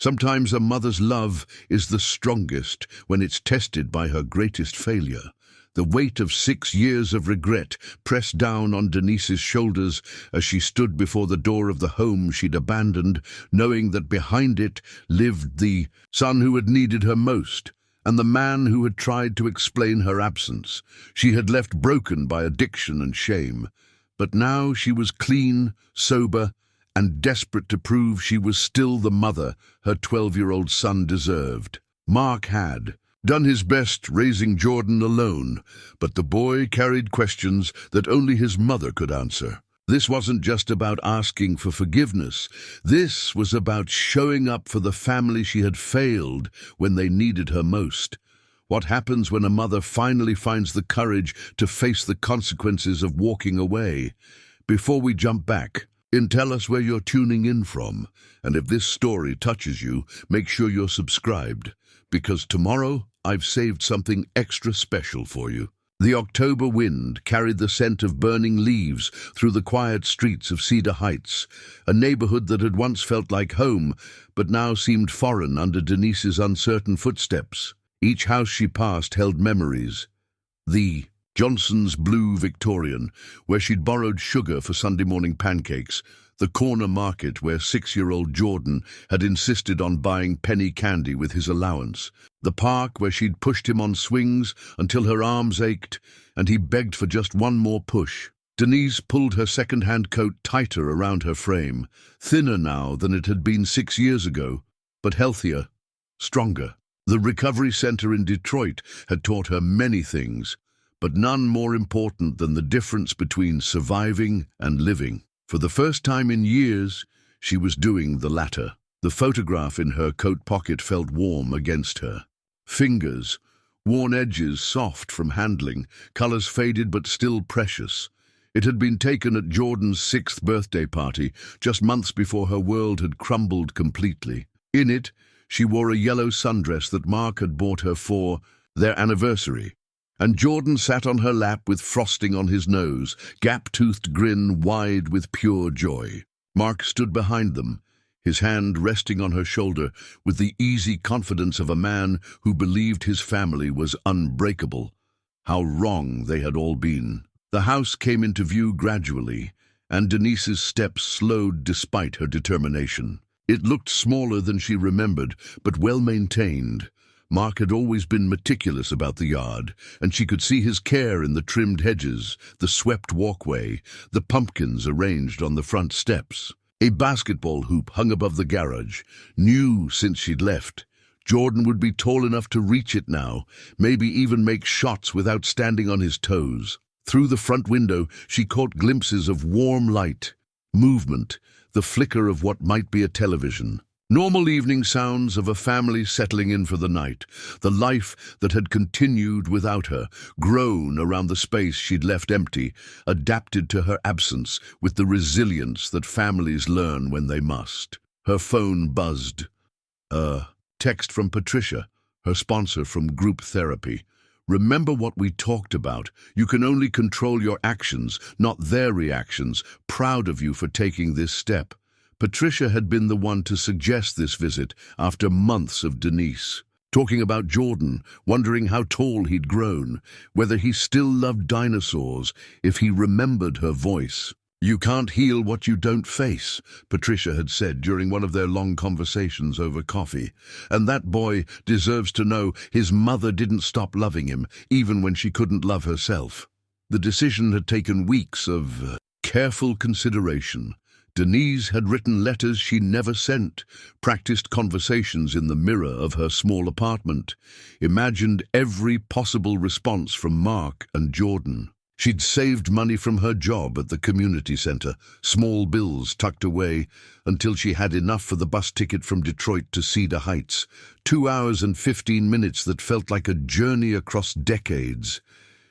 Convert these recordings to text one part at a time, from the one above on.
Sometimes a mother's love is the strongest when it's tested by her greatest failure. The weight of 6 years of regret pressed down on Denise's shoulders as she stood before the door of the home she'd abandoned, knowing that behind it lived the son who had needed her most, and the man who had tried to explain her absence. She had left broken by addiction and shame, but now she was clean, sober, and desperate to prove she was still the mother her 12-year-old son deserved. Mark had done his best raising Jordan alone, but the boy carried questions that only his mother could answer. This wasn't just about asking for forgiveness. This was about showing up for the family she had failed when they needed her most. What happens when a mother finally finds the courage to face the consequences of walking away? Before we jump back, tell us where you're tuning in from, and if this story touches you, make sure you're subscribed, because tomorrow I've saved something extra special for you. The October wind carried the scent of burning leaves through the quiet streets of Cedar Heights, a neighborhood that had once felt like home, but now seemed foreign under Denise's uncertain footsteps. Each house she passed held memories. The Johnson's Blue Victorian, where she'd borrowed sugar for Sunday morning pancakes, the corner market where 6-year-old Jordan had insisted on buying penny candy with his allowance, the park where she'd pushed him on swings until her arms ached and he begged for just one more push. Denise pulled her second-hand coat tighter around her frame, thinner now than it had been 6 years ago, but healthier, stronger. The recovery center in Detroit had taught her many things, but none more important than the difference between surviving and living. For the first time in years, she was doing the latter. The photograph in her coat pocket felt warm against her. Fingers, worn edges soft from handling, colors faded but still precious. It had been taken at Jordan's 6th birthday party, just months before her world had crumbled completely. In it, she wore a yellow sundress that Mark had bought her for their anniversary, and Jordan sat on her lap with frosting on his nose, gap-toothed grin wide with pure joy. Mark stood behind them, his hand resting on her shoulder with the easy confidence of a man who believed his family was unbreakable. How wrong they had all been. The house came into view gradually, and Denise's steps slowed despite her determination. It looked smaller than she remembered, but well-maintained. Mark had always been meticulous about the yard, and she could see his care in the trimmed hedges, the swept walkway, the pumpkins arranged on the front steps. A basketball hoop hung above the garage, new since she'd left. Jordan would be tall enough to reach it now, maybe even make shots without standing on his toes. Through the front window, she caught glimpses of warm light, movement, the flicker of what might be a television. Normal evening sounds of a family settling in for the night, the life that had continued without her, grown around the space she'd left empty, adapted to her absence with the resilience that families learn when they must. Her phone buzzed. A text from Patricia, her sponsor from group therapy. Remember what we talked about. You can only control your actions, not their reactions. Proud of you for taking this step. Patricia had been the one to suggest this visit after months of Denise. Talking about Jordan, wondering how tall he'd grown, whether he still loved dinosaurs, if he remembered her voice. You can't heal what you don't face, Patricia had said during one of their long conversations over coffee. And that boy deserves to know his mother didn't stop loving him, even when she couldn't love herself. The decision had taken weeks of careful consideration. Denise had written letters she never sent, practiced conversations in the mirror of her small apartment, imagined every possible response from Mark and Jordan. She'd saved money from her job at the community center, small bills tucked away, until she had enough for the bus ticket from Detroit to Cedar Heights. 2 hours and 15 minutes that felt like a journey across decades.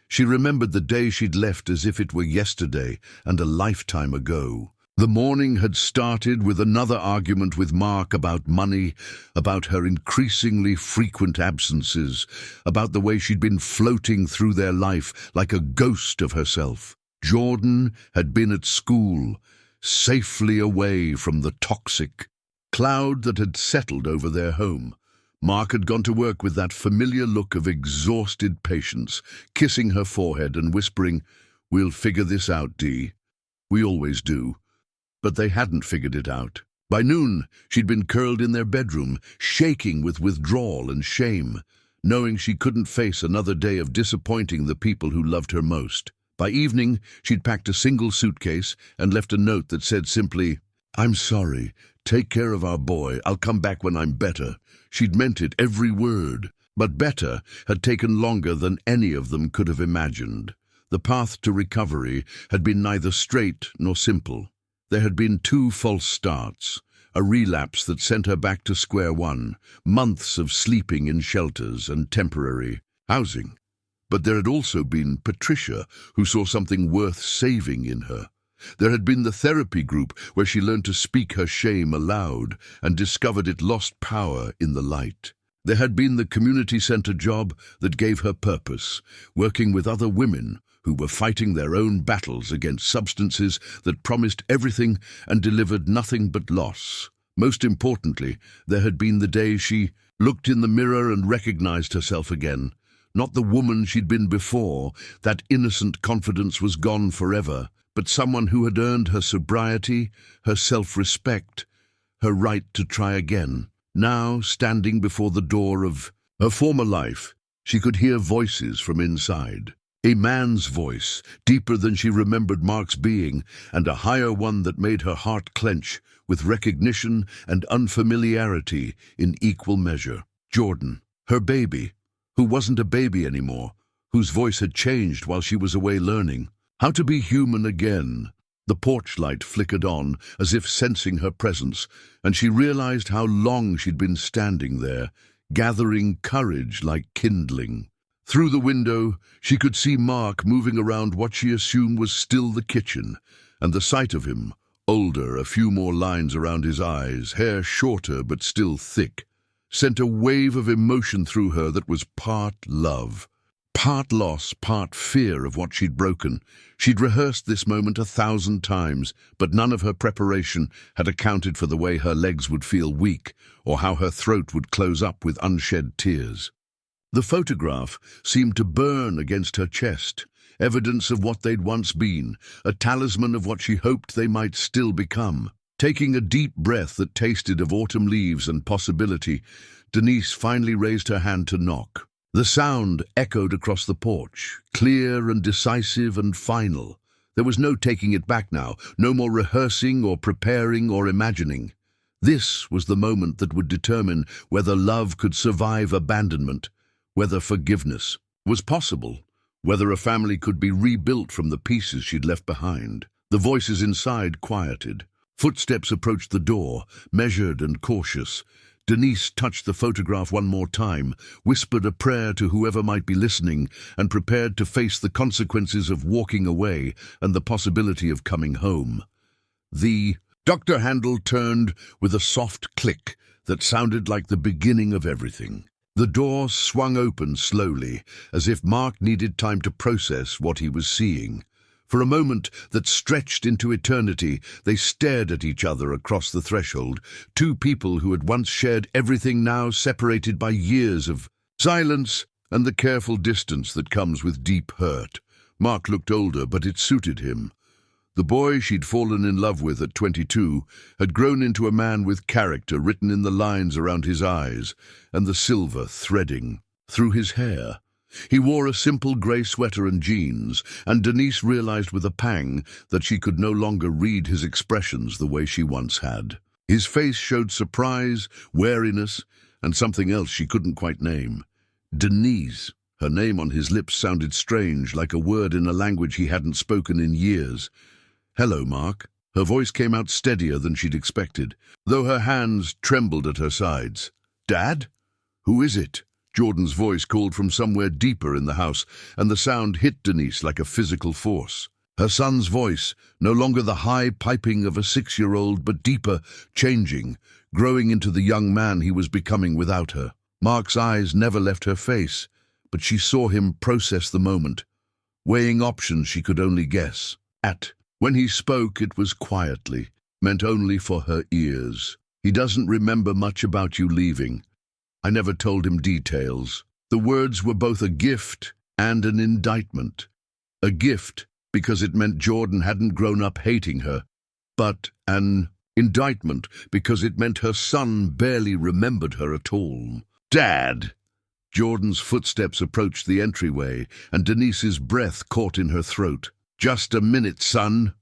She remembered the day she'd left as if it were yesterday and a lifetime ago. The morning had started with another argument with Mark about money, about her increasingly frequent absences, about the way she'd been floating through their life like a ghost of herself. Jordan had been at school, safely away from the toxic cloud that had settled over their home. Mark had gone to work with that familiar look of exhausted patience, kissing her forehead and whispering, "We'll figure this out, Dee. We always do." But they hadn't figured it out. By noon, she'd been curled in their bedroom, shaking with withdrawal and shame, knowing she couldn't face another day of disappointing the people who loved her most. By evening, she'd packed a single suitcase and left a note that said simply, "I'm sorry. Take care of our boy. I'll come back when I'm better." She'd meant it, every word. But better had taken longer than any of them could have imagined. The path to recovery had been neither straight nor simple. There had been 2 false starts, a relapse that sent her back to square one, months of sleeping in shelters and temporary housing. But there had also been Patricia, who saw something worth saving in her. There had been the therapy group where she learned to speak her shame aloud and discovered it lost power in the light. There had been the community center job that gave her purpose, working with other women who were fighting their own battles against substances that promised everything and delivered nothing but loss. Most importantly, there had been the day she looked in the mirror and recognized herself again. Not the woman she'd been before, that innocent confidence was gone forever, but someone who had earned her sobriety, her self-respect, her right to try again. Now, standing before the door of her former life, she could hear voices from inside. A man's voice, deeper than she remembered Mark's being, and a higher one that made her heart clench with recognition and unfamiliarity in equal measure. Jordan, her baby, who wasn't a baby anymore, whose voice had changed while she was away learning how to be human again. The porch light flickered on, as if sensing her presence, and she realized how long she'd been standing there, gathering courage like kindling. Through the window, she could see Mark moving around what she assumed was still the kitchen, and the sight of him, older, a few more lines around his eyes, hair shorter but still thick, sent a wave of emotion through her that was part love, part loss, part fear of what she'd broken. She'd rehearsed this moment 1,000 times, but none of her preparation had accounted for the way her legs would feel weak or how her throat would close up with unshed tears. The photograph seemed to burn against her chest, evidence of what they'd once been, a talisman of what she hoped they might still become. Taking a deep breath that tasted of autumn leaves and possibility, Denise finally raised her hand to knock. The sound echoed across the porch, clear and decisive and final. There was no taking it back now, no more rehearsing or preparing or imagining. This was the moment that would determine whether love could survive abandonment, whether forgiveness was possible, whether a family could be rebuilt from the pieces she'd left behind. The voices inside quieted. Footsteps approached the door, measured and cautious. Denise touched the photograph one more time, whispered a prayer to whoever might be listening, and prepared to face the consequences of walking away and the possibility of coming home. Dr. Handel turned with a soft click that sounded like the beginning of everything. The door swung open slowly, as if Mark needed time to process what he was seeing. For a moment that stretched into eternity, they stared at each other across the threshold, 2 people who had once shared everything, now separated by years of silence and the careful distance that comes with deep hurt. Mark looked older, but it suited him. The boy she'd fallen in love with at 22 had grown into a man with character written in the lines around his eyes and the silver threading through his hair. He wore a simple grey sweater and jeans, and Denise realized with a pang that she could no longer read his expressions the way she once had. His face showed surprise, wariness, and something else she couldn't quite name. Denise. Her name on his lips sounded strange, like a word in a language he hadn't spoken in years. "Hello, Mark." Her voice came out steadier than she'd expected, though her hands trembled at her sides. "Dad? Who is it?" Jordan's voice called from somewhere deeper in the house, and the sound hit Denise like a physical force. Her son's voice, no longer the high piping of a 6-year-old, but deeper, changing, growing into the young man he was becoming without her. Mark's eyes never left her face, but she saw him process the moment, weighing options she could only guess at. When he spoke, it was quietly, meant only for her ears. He doesn't remember much about you leaving. I never told him details. The words were both a gift and an indictment. A gift because it meant Jordan hadn't grown up hating her, but an indictment because it meant her son barely remembered her at all. "Dad!" Jordan's footsteps approached the entryway, and Denise's breath caught in her throat. "Just a minute, son,"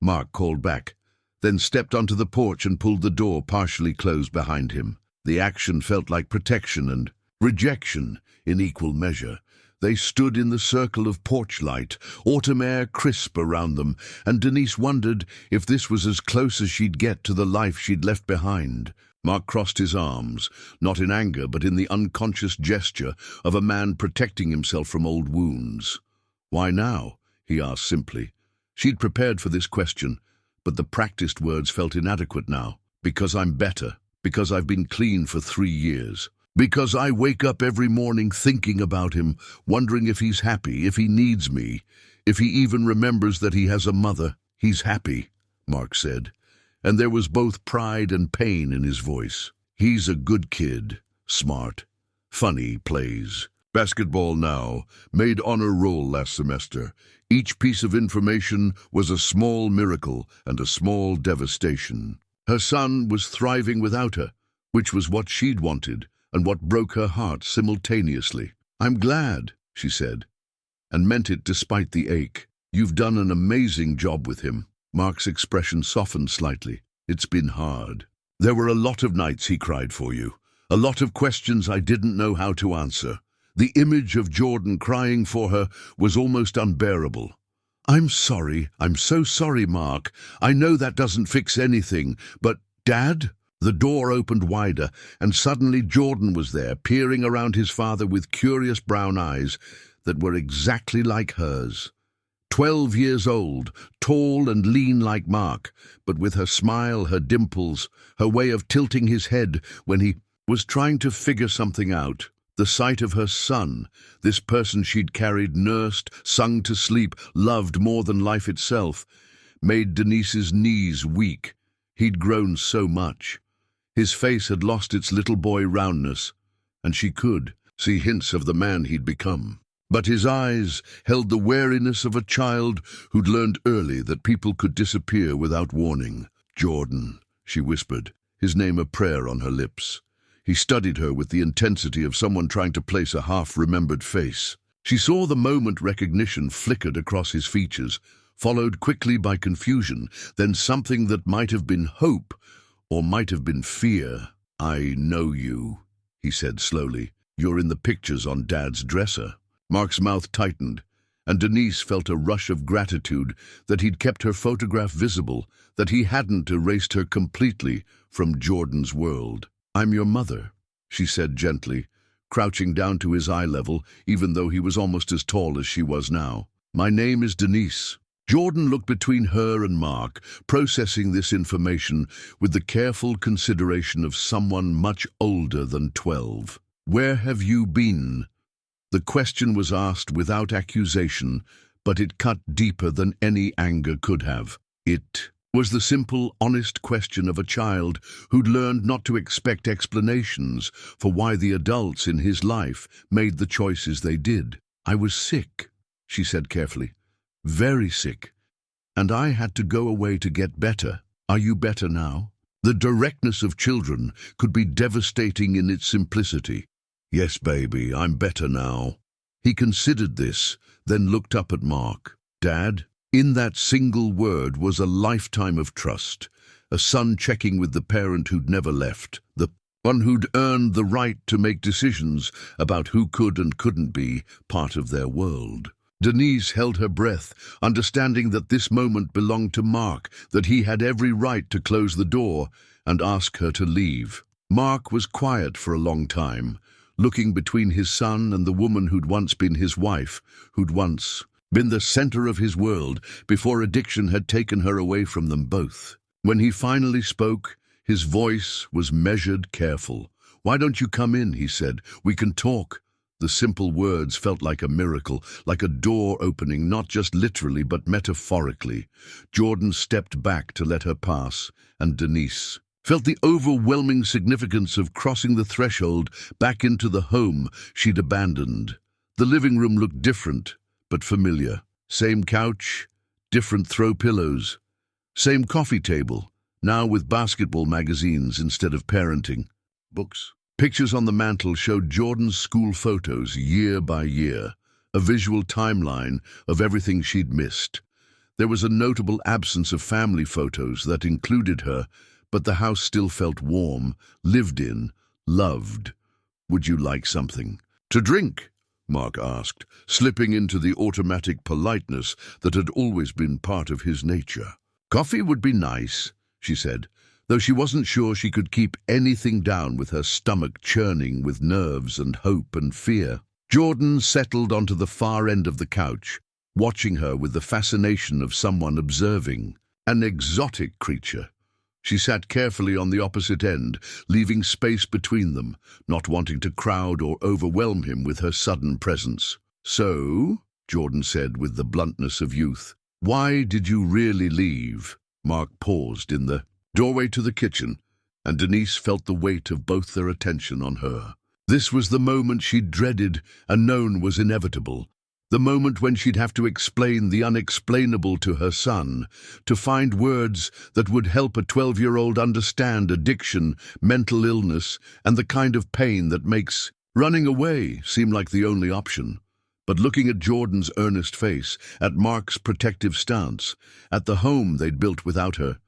Mark called back, then stepped onto the porch and pulled the door partially closed behind him. The action felt like protection and rejection in equal measure. They stood in the circle of porch light, autumn air crisp around them, and Denise wondered if this was as close as she'd get to the life she'd left behind. Mark crossed his arms, not in anger but in the unconscious gesture of a man protecting himself from old wounds. "Why now?" he asked simply. She'd prepared for this question, but the practiced words felt inadequate now. "Because I'm better. Because I've been clean for 3 years. Because I wake up every morning thinking about him, wondering if he's happy, if he needs me, if he even remembers that he has a mother." "He's happy," Mark said, and there was both pride and pain in his voice. "He's a good kid, smart, funny, plays basketball now, made honor roll last semester. Each piece of information was a small miracle and a small devastation. Her son was thriving without her, which was what she'd wanted and what broke her heart simultaneously. "I'm glad," she said, and meant it despite the ache. "You've done an amazing job with him." Mark's expression softened slightly. "It's been hard. There were a lot of nights he cried for you, a lot of questions I didn't know how to answer. The image of Jordan crying for her was almost unbearable." "I'm sorry. I'm so sorry, Mark. I know that doesn't fix anything, but Dad?" The door opened wider, and suddenly Jordan was there, peering around his father with curious brown eyes that were exactly like hers. 12 years old, tall and lean like Mark, but with her smile, her dimples, her way of tilting his head when he was trying to figure something out. The sight of her son, this person she'd carried, nursed, sung to sleep, loved more than life itself, made Denise's knees weak. He'd grown so much. His face had lost its little boy roundness, and she could see hints of the man he'd become. But his eyes held the wariness of a child who'd learned early that people could disappear without warning. "Jordan," she whispered, his name a prayer on her lips. He studied her with the intensity of someone trying to place a half-remembered face. She saw the moment recognition flickered across his features, followed quickly by confusion, then something that might have been hope or might have been fear. "I know you," he said slowly. "You're in the pictures on Dad's dresser." Mark's mouth tightened, and Denise felt a rush of gratitude that he'd kept her photograph visible, that he hadn't erased her completely from Jordan's world. "I'm your mother," she said gently, crouching down to his eye level, even though he was almost as tall as she was now. "My name is Denise." Jordan looked between her and Mark, processing this information with the careful consideration of someone much older than 12. "Where have you been?" The question was asked without accusation, but it cut deeper than any anger could have. It was the simple, honest question of a child who'd learned not to expect explanations for why the adults in his life made the choices they did. "I was sick," she said carefully. "Very sick. And I had to go away to get better. Are you better now?" The directness of children could be devastating in its simplicity. "Yes, baby, I'm better now." He considered this, then looked up at Mark. "Dad?" In that single word was a lifetime of trust, a son checking with the parent who'd never left, the one who'd earned the right to make decisions about who could and couldn't be part of their world. Denise held her breath, understanding that this moment belonged to Mark, that he had every right to close the door and ask her to leave. Mark was quiet for a long time, looking between his son and the woman who'd once been his wife, who'd once been the center of his world before addiction had taken her away from them both. When he finally spoke, his voice was measured, careful. "Why don't you come in?" he said. "We can talk." The simple words felt like a miracle, like a door opening, not just literally but metaphorically. Jordan stepped back to let her pass, and Denise felt the overwhelming significance of crossing the threshold back into the home she'd abandoned. The living room looked different, but familiar. Same couch, different throw pillows. Same coffee table, now with basketball magazines instead of parenting. Books. Pictures on the mantel showed Jordan's school photos year by year, a visual timeline of everything she'd missed. There was a notable absence of family photos that included her, but the house still felt warm, lived in, loved. "Would you like something to drink?" Mark asked, slipping into the automatic politeness that had always been part of his nature. "Coffee would be nice," she said, though she wasn't sure she could keep anything down with her stomach churning with nerves and hope and fear. Jordan settled onto the far end of the couch, watching her with the fascination of someone observing an exotic creature. She sat carefully on the opposite end, leaving space between them, not wanting to crowd or overwhelm him with her sudden presence. "So," Jordan said with the bluntness of youth, "why did you really leave?" Mark paused in the doorway to the kitchen, and Denise felt the weight of both their attention on her. This was the moment she'd dreaded and known was inevitable. The moment when she'd have to explain the unexplainable to her son, to find words that would help a 12-year-old understand addiction, mental illness, and the kind of pain that makes running away seem like the only option. But looking at Jordan's earnest face, at Mark's protective stance, at the home they'd built without her,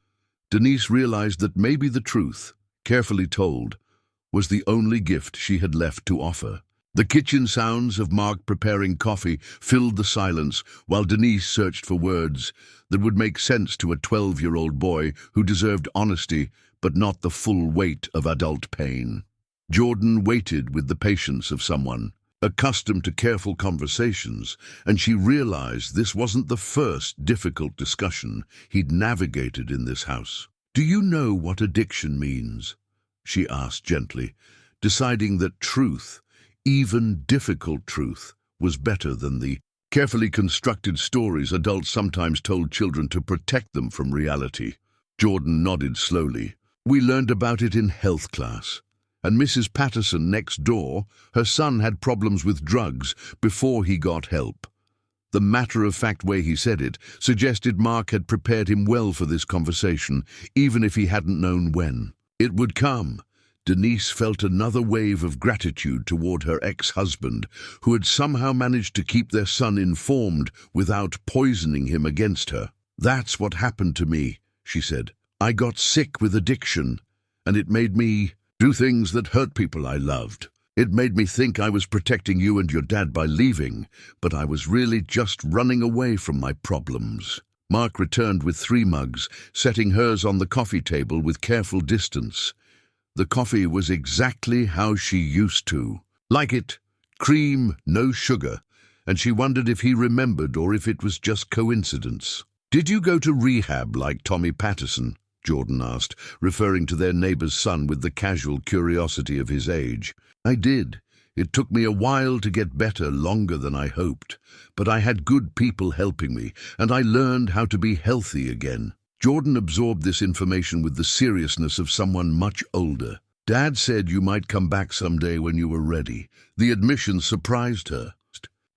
Denise realized that maybe the truth, carefully told, was the only gift she had left to offer. The kitchen sounds of Mark preparing coffee filled the silence while Denise searched for words that would make sense to a 12-year-old boy who deserved honesty but not the full weight of adult pain. Jordan waited with the patience of someone accustomed to careful conversations, and she realized this wasn't the first difficult discussion he'd navigated in this house. "Do you know what addiction means?" she asked gently, deciding that truth, even difficult truth, was better than the carefully constructed stories adults sometimes told children to protect them from reality. Jordan nodded slowly. "We learned about it in health class. And Mrs. Patterson next door, her son had problems with drugs before he got help." The matter-of-fact way he said it suggested Mark had prepared him well for this conversation, even if he hadn't known when it would come. Denise felt another wave of gratitude toward her ex-husband, who had somehow managed to keep their son informed without poisoning him against her. "That's what happened to me," she said. "I got sick with addiction, and it made me do things that hurt people I loved. It made me think I was protecting you and your dad by leaving, but I was really just running away from my problems." Mark returned with 3 mugs, setting hers on the coffee table with careful distance. The coffee was exactly how she used to like it, cream, no sugar, and she wondered if he remembered or if it was just coincidence. "Did you go to rehab like Tommy Patterson?" Jordan asked, referring to their neighbor's son with the casual curiosity of his age. "I did. It took me a while to get better, longer than I hoped, but I had good people helping me, and I learned how to be healthy again." Jordan absorbed this information with the seriousness of someone much older. "Dad said you might come back someday when you were ready." The admission surprised her.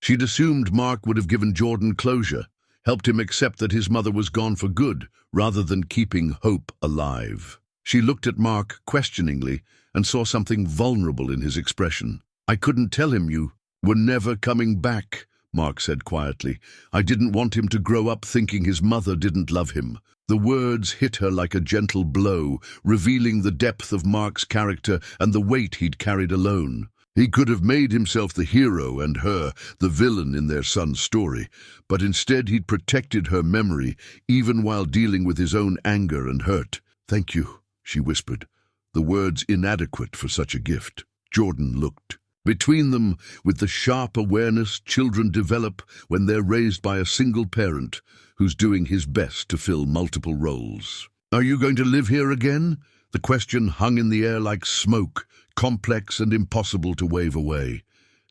She'd assumed Mark would have given Jordan closure, helped him accept that his mother was gone for good, rather than keeping hope alive. She looked at Mark questioningly and saw something vulnerable in his expression. "I couldn't tell him you were never coming back," Mark said quietly. "I didn't want him to grow up thinking his mother didn't love him." The words hit her like a gentle blow, revealing the depth of Mark's character and the weight he'd carried alone. He could have made himself the hero and her the villain in their son's story, but instead he'd protected her memory, even while dealing with his own anger and hurt. "Thank you," she whispered, the words inadequate for such a gift. Jordan looked. Between them, with the sharp awareness children develop when they're raised by a single parent who's doing his best to fill multiple roles. "Are you going to live here again?" The question hung in the air like smoke, complex and impossible to wave away.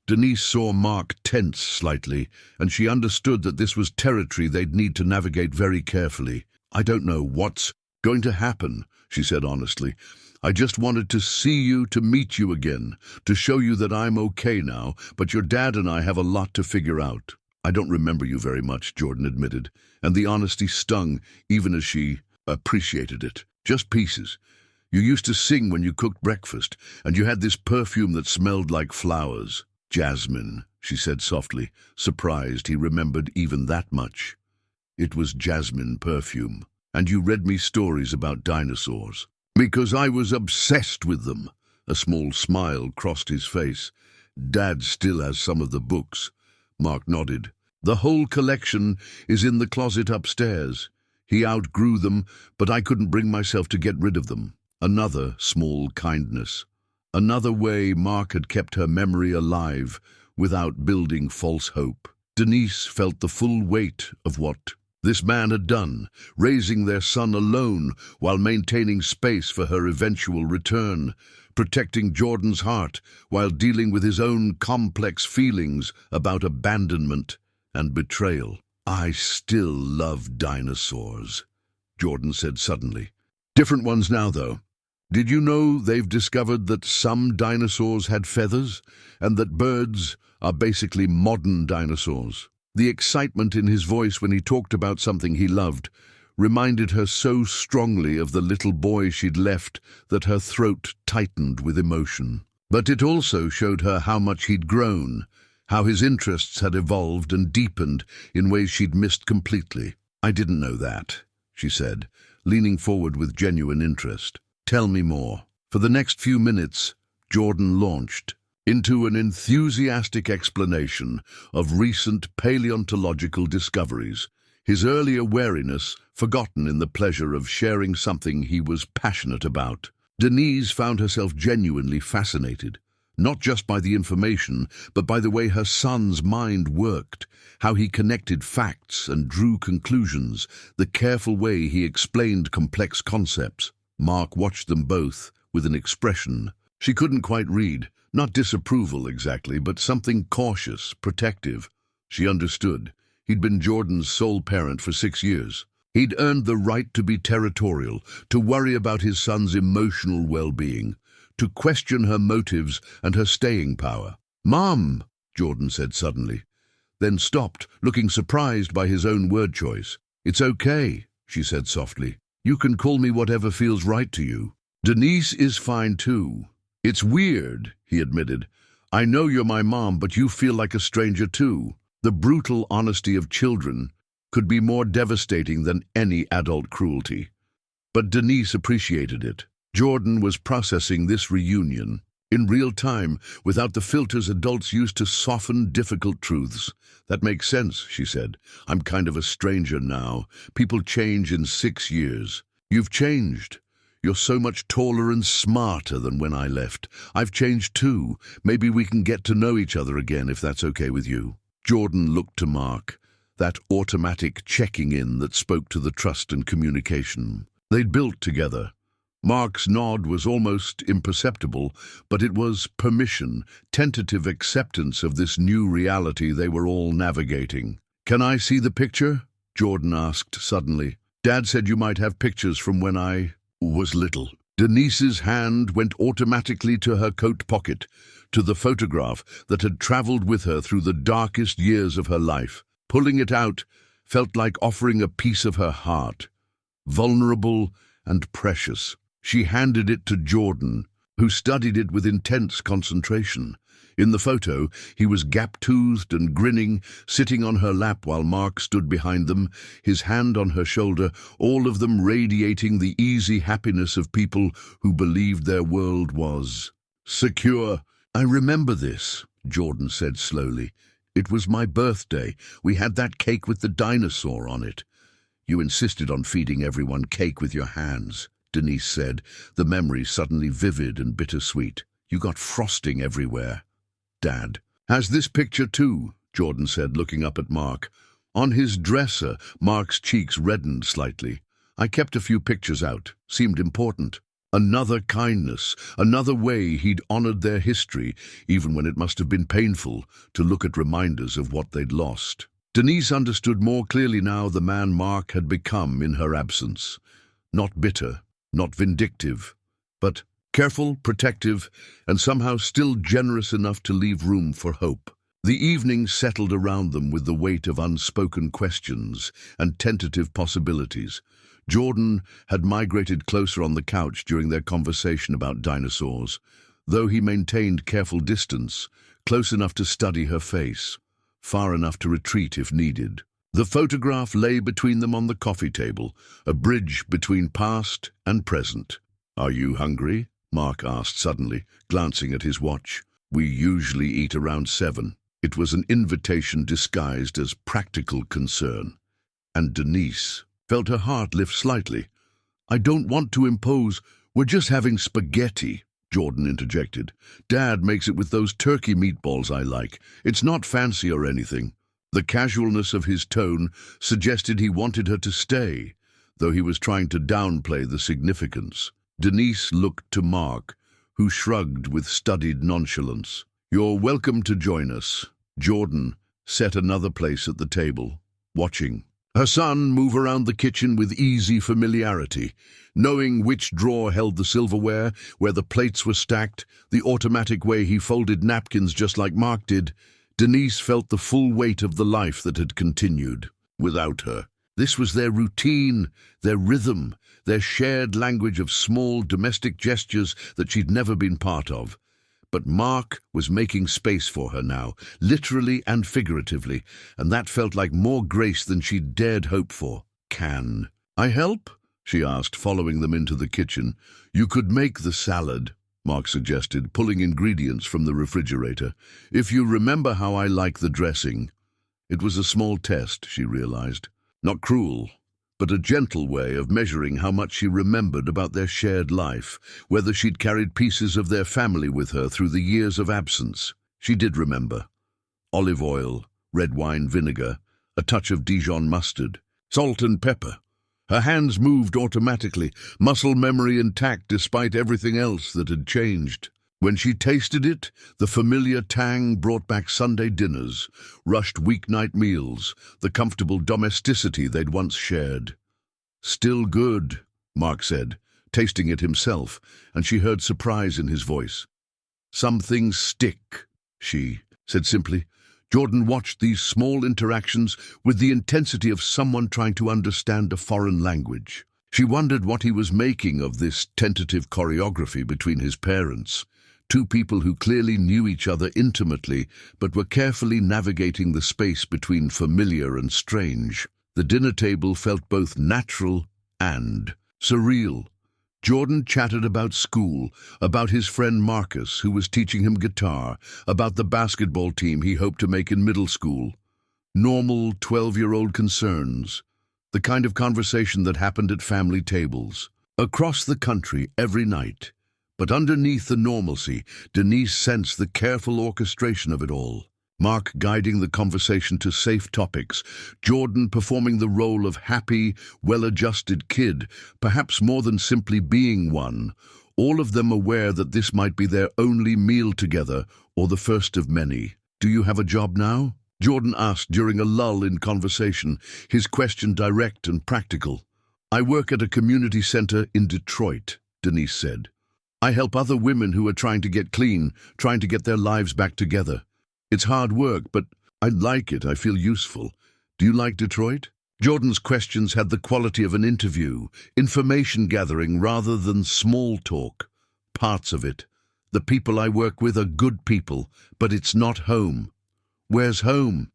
Denise saw Mark tense slightly, and she understood that this was territory they'd need to navigate very carefully. "I don't know what's going to happen, she said honestly. I just wanted to see you, to meet you again, to show you that I'm okay now, but your dad and I have a lot to figure out. I don't remember you very much, Jordan admitted, and the honesty stung even as she appreciated it. Just pieces. You used to sing when you cooked breakfast, and you had this perfume that smelled like flowers. Jasmine, she said softly, surprised he remembered even that much. It was jasmine perfume. And you read me stories about dinosaurs. Because I was obsessed with them. A small smile crossed his face. Dad still has some of the books. Mark nodded. The whole collection is in the closet upstairs. He outgrew them, but I couldn't bring myself to get rid of them. Another small kindness. Another way Mark had kept her memory alive without building false hope. Denise felt the full weight of what this man had done, raising their son alone while maintaining space for her eventual return, protecting Jordan's heart while dealing with his own complex feelings about abandonment and betrayal. I still love dinosaurs, Jordan said suddenly. Different ones now, though. Did you know they've discovered that some dinosaurs had feathers, and that birds are basically modern dinosaurs? The excitement in his voice when he talked about something he loved reminded her so strongly of the little boy she'd left that her throat tightened with emotion. But it also showed her how much he'd grown, how his interests had evolved and deepened in ways she'd missed completely. I didn't know that, she said, leaning forward with genuine interest. Tell me more. For the next few minutes, Jordan launched into an enthusiastic explanation of recent paleontological discoveries, his earlier wariness forgotten in the pleasure of sharing something he was passionate about. Denise found herself genuinely fascinated, not just by the information, but by the way her son's mind worked, how he connected facts and drew conclusions, the careful way he explained complex concepts. Mark watched them both with an expression she couldn't quite read. Not disapproval exactly, but something cautious, protective. She understood. He'd been Jordan's sole parent for 6 years. He'd earned the right to be territorial, to worry about his son's emotional well-being, to question her motives and her staying power. "Mom," Jordan said suddenly, then stopped, looking surprised by his own word choice. "It's okay," she said softly. "You can call me whatever feels right to you." "Denise is fine too." "It's weird," he admitted. "I know you're my mom, but you feel like a stranger too." The brutal honesty of children could be more devastating than any adult cruelty. But Denise appreciated it. Jordan was processing this reunion in real time, without the filters adults use to soften difficult truths. "That makes sense," she said. "I'm kind of a stranger now. People change in 6 years. You've changed. You're so much taller and smarter than when I left. I've changed too. Maybe we can get to know each other again if that's okay with you." Jordan looked to Mark, that automatic checking in that spoke to the trust and communication they'd built together. Mark's nod was almost imperceptible, but it was permission, tentative acceptance of this new reality they were all navigating. "Can I see the picture?" Jordan asked suddenly. "Dad said you might have pictures from when I was little." Denise's hand went automatically to her coat pocket, to the photograph that had traveled with her through the darkest years of her life. Pulling it out felt like offering a piece of her heart, vulnerable and precious. She handed it to Jordan, who studied it with intense concentration. In the photo, he was gap-toothed and grinning, sitting on her lap while Mark stood behind them, his hand on her shoulder, all of them radiating the easy happiness of people who believed their world was secure. "I remember this," Jordan said slowly. "It was my birthday. We had that cake with the dinosaur on it." "You insisted on feeding everyone cake with your hands," Denise said, the memory suddenly vivid and bittersweet. "You got frosting everywhere." "Dad has this picture too," Jordan said, looking up at Mark. On his dresser, Mark's cheeks reddened slightly. "I kept a few pictures out. Seemed important." Another kindness, another way he'd honored their history, even when it must have been painful to look at reminders of what they'd lost. Denise understood more clearly now the man Mark had become in her absence. Not bitter, not vindictive, but careful, protective, and somehow still generous enough to leave room for hope. The evening settled around them with the weight of unspoken questions and tentative possibilities. Jordan had migrated closer on the couch during their conversation about dinosaurs, though he maintained careful distance, close enough to study her face, far enough to retreat if needed. The photograph lay between them on the coffee table, a bridge between past and present. "Are you hungry?" Mark asked suddenly, glancing at his watch. "We usually eat around 7. It was an invitation disguised as practical concern, and Denise felt her heart lift slightly. "I don't want to impose. We're just having spaghetti," Jordan interjected. "Dad makes it with those turkey meatballs I like. It's not fancy or anything." The casualness of his tone suggested he wanted her to stay, though he was trying to downplay the significance. Denise looked to Mark, who shrugged with studied nonchalance. "You're welcome to join us." Jordan set another place at the table, watching her son move around the kitchen with easy familiarity, knowing which drawer held the silverware, where the plates were stacked, the automatic way he folded napkins just like Mark did. Denise felt the full weight of the life that had continued without her. This was their routine, their rhythm, their shared language of small domestic gestures that she'd never been part of. But Mark was making space for her now, literally and figuratively, and that felt like more grace than she'd dared hope for. "Can I help?" she asked, following them into the kitchen. "You could make the salad," Mark suggested, pulling ingredients from the refrigerator. "If you remember how I like the dressing." It was a small test, she realized. Not cruel, but a gentle way of measuring how much she remembered about their shared life, whether she'd carried pieces of their family with her through the years of absence. She did remember. Olive oil, red wine vinegar, a touch of Dijon mustard, salt and pepper. Her hands moved automatically, muscle memory intact despite everything else that had changed. When she tasted it, the familiar tang brought back Sunday dinners, rushed weeknight meals, the comfortable domesticity they'd once shared. "Still good," Mark said, tasting it himself, and she heard surprise in his voice. "Some things stick," she said simply. Jordan watched these small interactions with the intensity of someone trying to understand a foreign language. She wondered what he was making of this tentative choreography between his parents. Two people who clearly knew each other intimately, but were carefully navigating the space between familiar and strange. The dinner table felt both natural and surreal. Jordan chatted about school, about his friend Marcus, who was teaching him guitar, about the basketball team he hoped to make in middle school. Normal 12-year-old concerns, the kind of conversation that happened at family tables. Across the country every night. But underneath the normalcy, Denise sensed the careful orchestration of it all. Mark guiding the conversation to safe topics, Jordan performing the role of happy, well-adjusted kid, perhaps more than simply being one, all of them aware that this might be their only meal together or the first of many. "Do you have a job now?" Jordan asked during a lull in conversation, his question direct and practical. "I work at a community center in Detroit," Denise said. "I help other women who are trying to get clean, trying to get their lives back together. It's hard work, but I like it. I feel useful. Do you like Detroit?" Jordan's questions had the quality of an interview, information gathering rather than small talk. "Parts of it. The people I work with are good people, but it's not home." "Where's home?"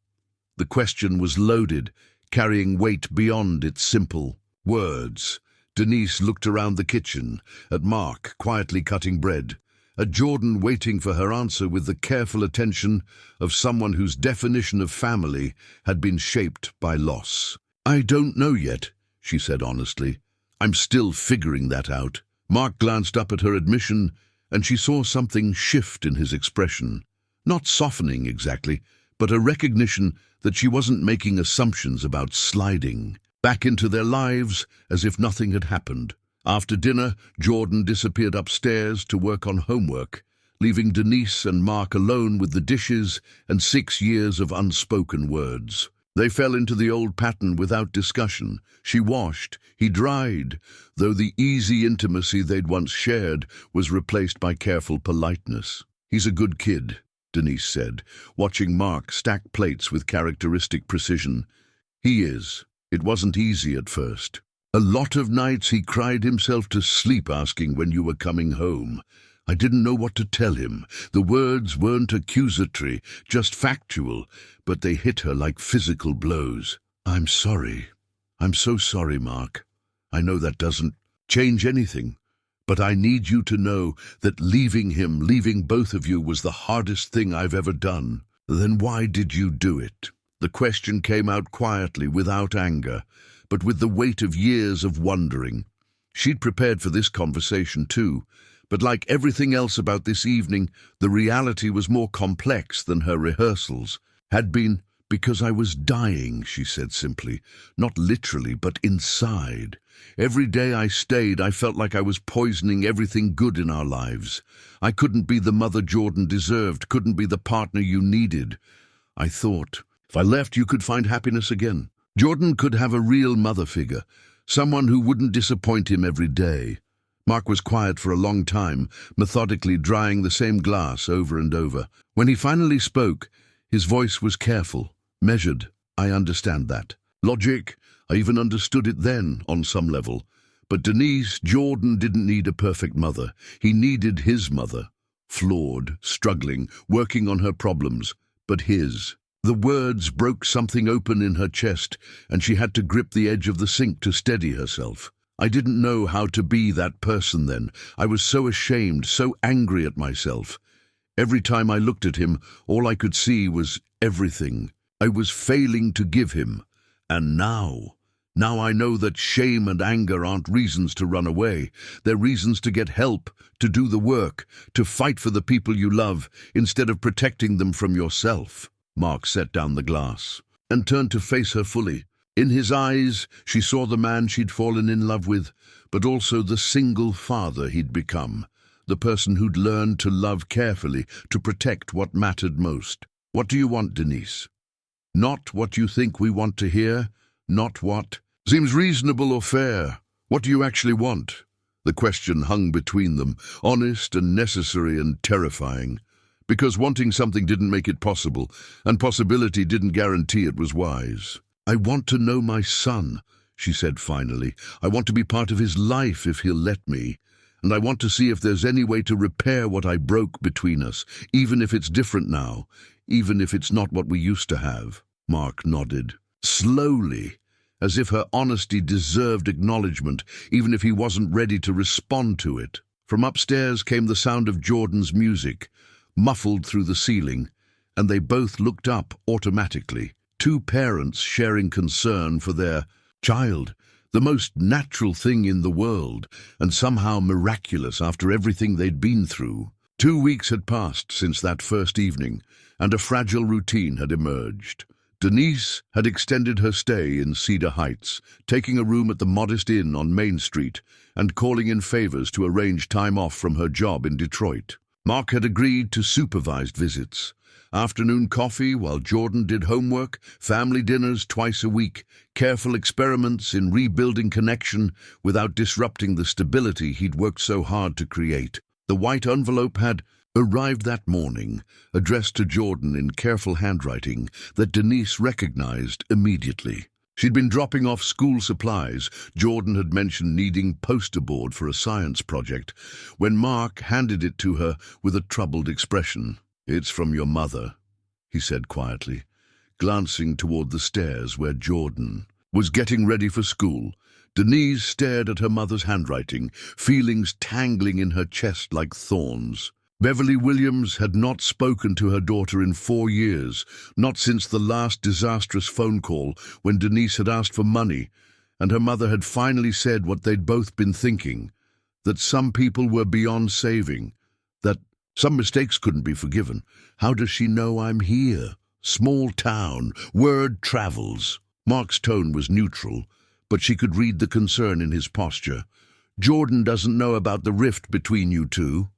The question was loaded, carrying weight beyond its simple words. Denise looked around the kitchen, at Mark quietly cutting bread, at Jordan waiting for her answer with the careful attention of someone whose definition of family had been shaped by loss. "I don't know yet," she said honestly. "I'm still figuring that out." Mark glanced up at her admission, and she saw something shift in his expression. Not softening exactly, but a recognition that she wasn't making assumptions about sliding back into their lives as if nothing had happened. After dinner, Jordan disappeared upstairs to work on homework, leaving Denise and Mark alone with the dishes and 6 years of unspoken words. They fell into the old pattern without discussion. She washed, he dried, though the easy intimacy they'd once shared was replaced by careful politeness. "He's a good kid," Denise said, watching Mark stack plates with characteristic precision. "He is. It wasn't easy at first. A lot of nights he cried himself to sleep asking when you were coming home. I didn't know what to tell him. The words weren't accusatory, just factual, but they hit her like physical blows. I'm sorry. I'm so sorry, Mark. I know that doesn't change anything, but I need you to know that leaving him, leaving both of you, was the hardest thing I've ever done." "Then why did you do it?" The question came out quietly, without anger, but with the weight of years of wondering. She'd prepared for this conversation too, but like everything else about this evening, the reality was more complex than her rehearsals. "Had been because I was dying," she said simply, "not literally, but inside. Every day I stayed, I felt like I was poisoning everything good in our lives. I couldn't be the mother Jordan deserved, couldn't be the partner you needed. I thought, if I left, you could find happiness again. Jordan could have a real mother figure, someone who wouldn't disappoint him every day." Mark was quiet for a long time, methodically drying the same glass over and over. When he finally spoke, his voice was careful, measured. "I understand that. Logic, I even understood it then, on some level. But Denise, Jordan didn't need a perfect mother. He needed his mother. Flawed, struggling, working on her problems, but his." The words broke something open in her chest, and she had to grip the edge of the sink to steady herself. "I didn't know how to be that person then. I was so ashamed, so angry at myself. Every time I looked at him, all I could see was everything I was failing to give him. And now I know that shame and anger aren't reasons to run away. They're reasons to get help, to do the work, to fight for the people you love, instead of protecting them from yourself." Mark set down the glass and turned to face her fully. In his eyes, she saw the man she'd fallen in love with, but also the single father he'd become, the person who'd learned to love carefully, to protect what mattered most. "What do you want, Denise? Not what you think we want to hear, not what seems reasonable or fair. What do you actually want?" The question hung between them, honest and necessary and terrifying, because wanting something didn't make it possible, and possibility didn't guarantee it was wise. "I want to know my son," she said finally. "I want to be part of his life if he'll let me. And I want to see if there's any way to repair what I broke between us, even if it's different now, even if it's not what we used to have." Mark nodded, slowly, as if her honesty deserved acknowledgement, even if he wasn't ready to respond to it. From upstairs came the sound of Jordan's music, muffled through the ceiling, and they both looked up automatically. Two parents sharing concern for their child, the most natural thing in the world, and somehow miraculous after everything they'd been through. 2 weeks had passed since that first evening, and a fragile routine had emerged. Denise had extended her stay in Cedar Heights, taking a room at the modest inn on Main Street and calling in favors to arrange time off from her job in Detroit. Mark had agreed to supervised visits, afternoon coffee while Jordan did homework, family dinners twice a week, careful experiments in rebuilding connection without disrupting the stability he'd worked so hard to create. The white envelope had arrived that morning, addressed to Jordan in careful handwriting that Denise recognized immediately. She'd been dropping off school supplies. Jordan had mentioned needing poster board for a science project, when Mark handed it to her with a troubled expression. "It's from your mother," he said quietly, glancing toward the stairs where Jordan was getting ready for school. Denise stared at her mother's handwriting, feelings tangling in her chest like thorns. Beverly Williams had not spoken to her daughter in 4 years, not since the last disastrous phone call when Denise had asked for money, and her mother had finally said what they'd both been thinking, that some people were beyond saving, that some mistakes couldn't be forgiven. "How does she know I'm here? Small town, word travels." Mark's tone was neutral, but she could read the concern in his posture. "Jordan doesn't know about the rift between you two.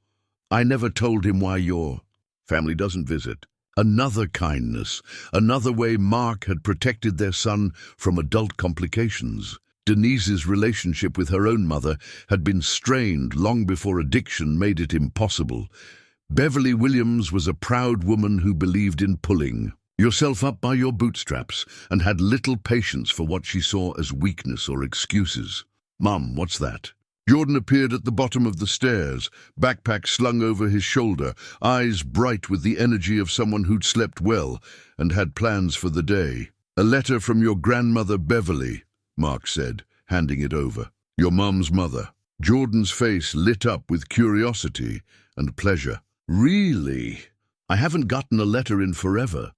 I never told him why your family doesn't visit. Another kindness, another way Mark had protected their son from adult complications. Denise's relationship with her own mother had been strained long before addiction made it impossible. Beverly Williams was a proud woman who believed in pulling yourself up by your bootstraps and had little patience for what she saw as weakness or excuses. "Mum, what's that?" Jordan appeared at the bottom of the stairs, backpack slung over his shoulder, eyes bright with the energy of someone who'd slept well and had plans for the day. "A letter from your grandmother Beverly," Mark said, handing it over. "Your mum's mother." Jordan's face lit up with curiosity and pleasure. "Really? I haven't gotten a letter in forever.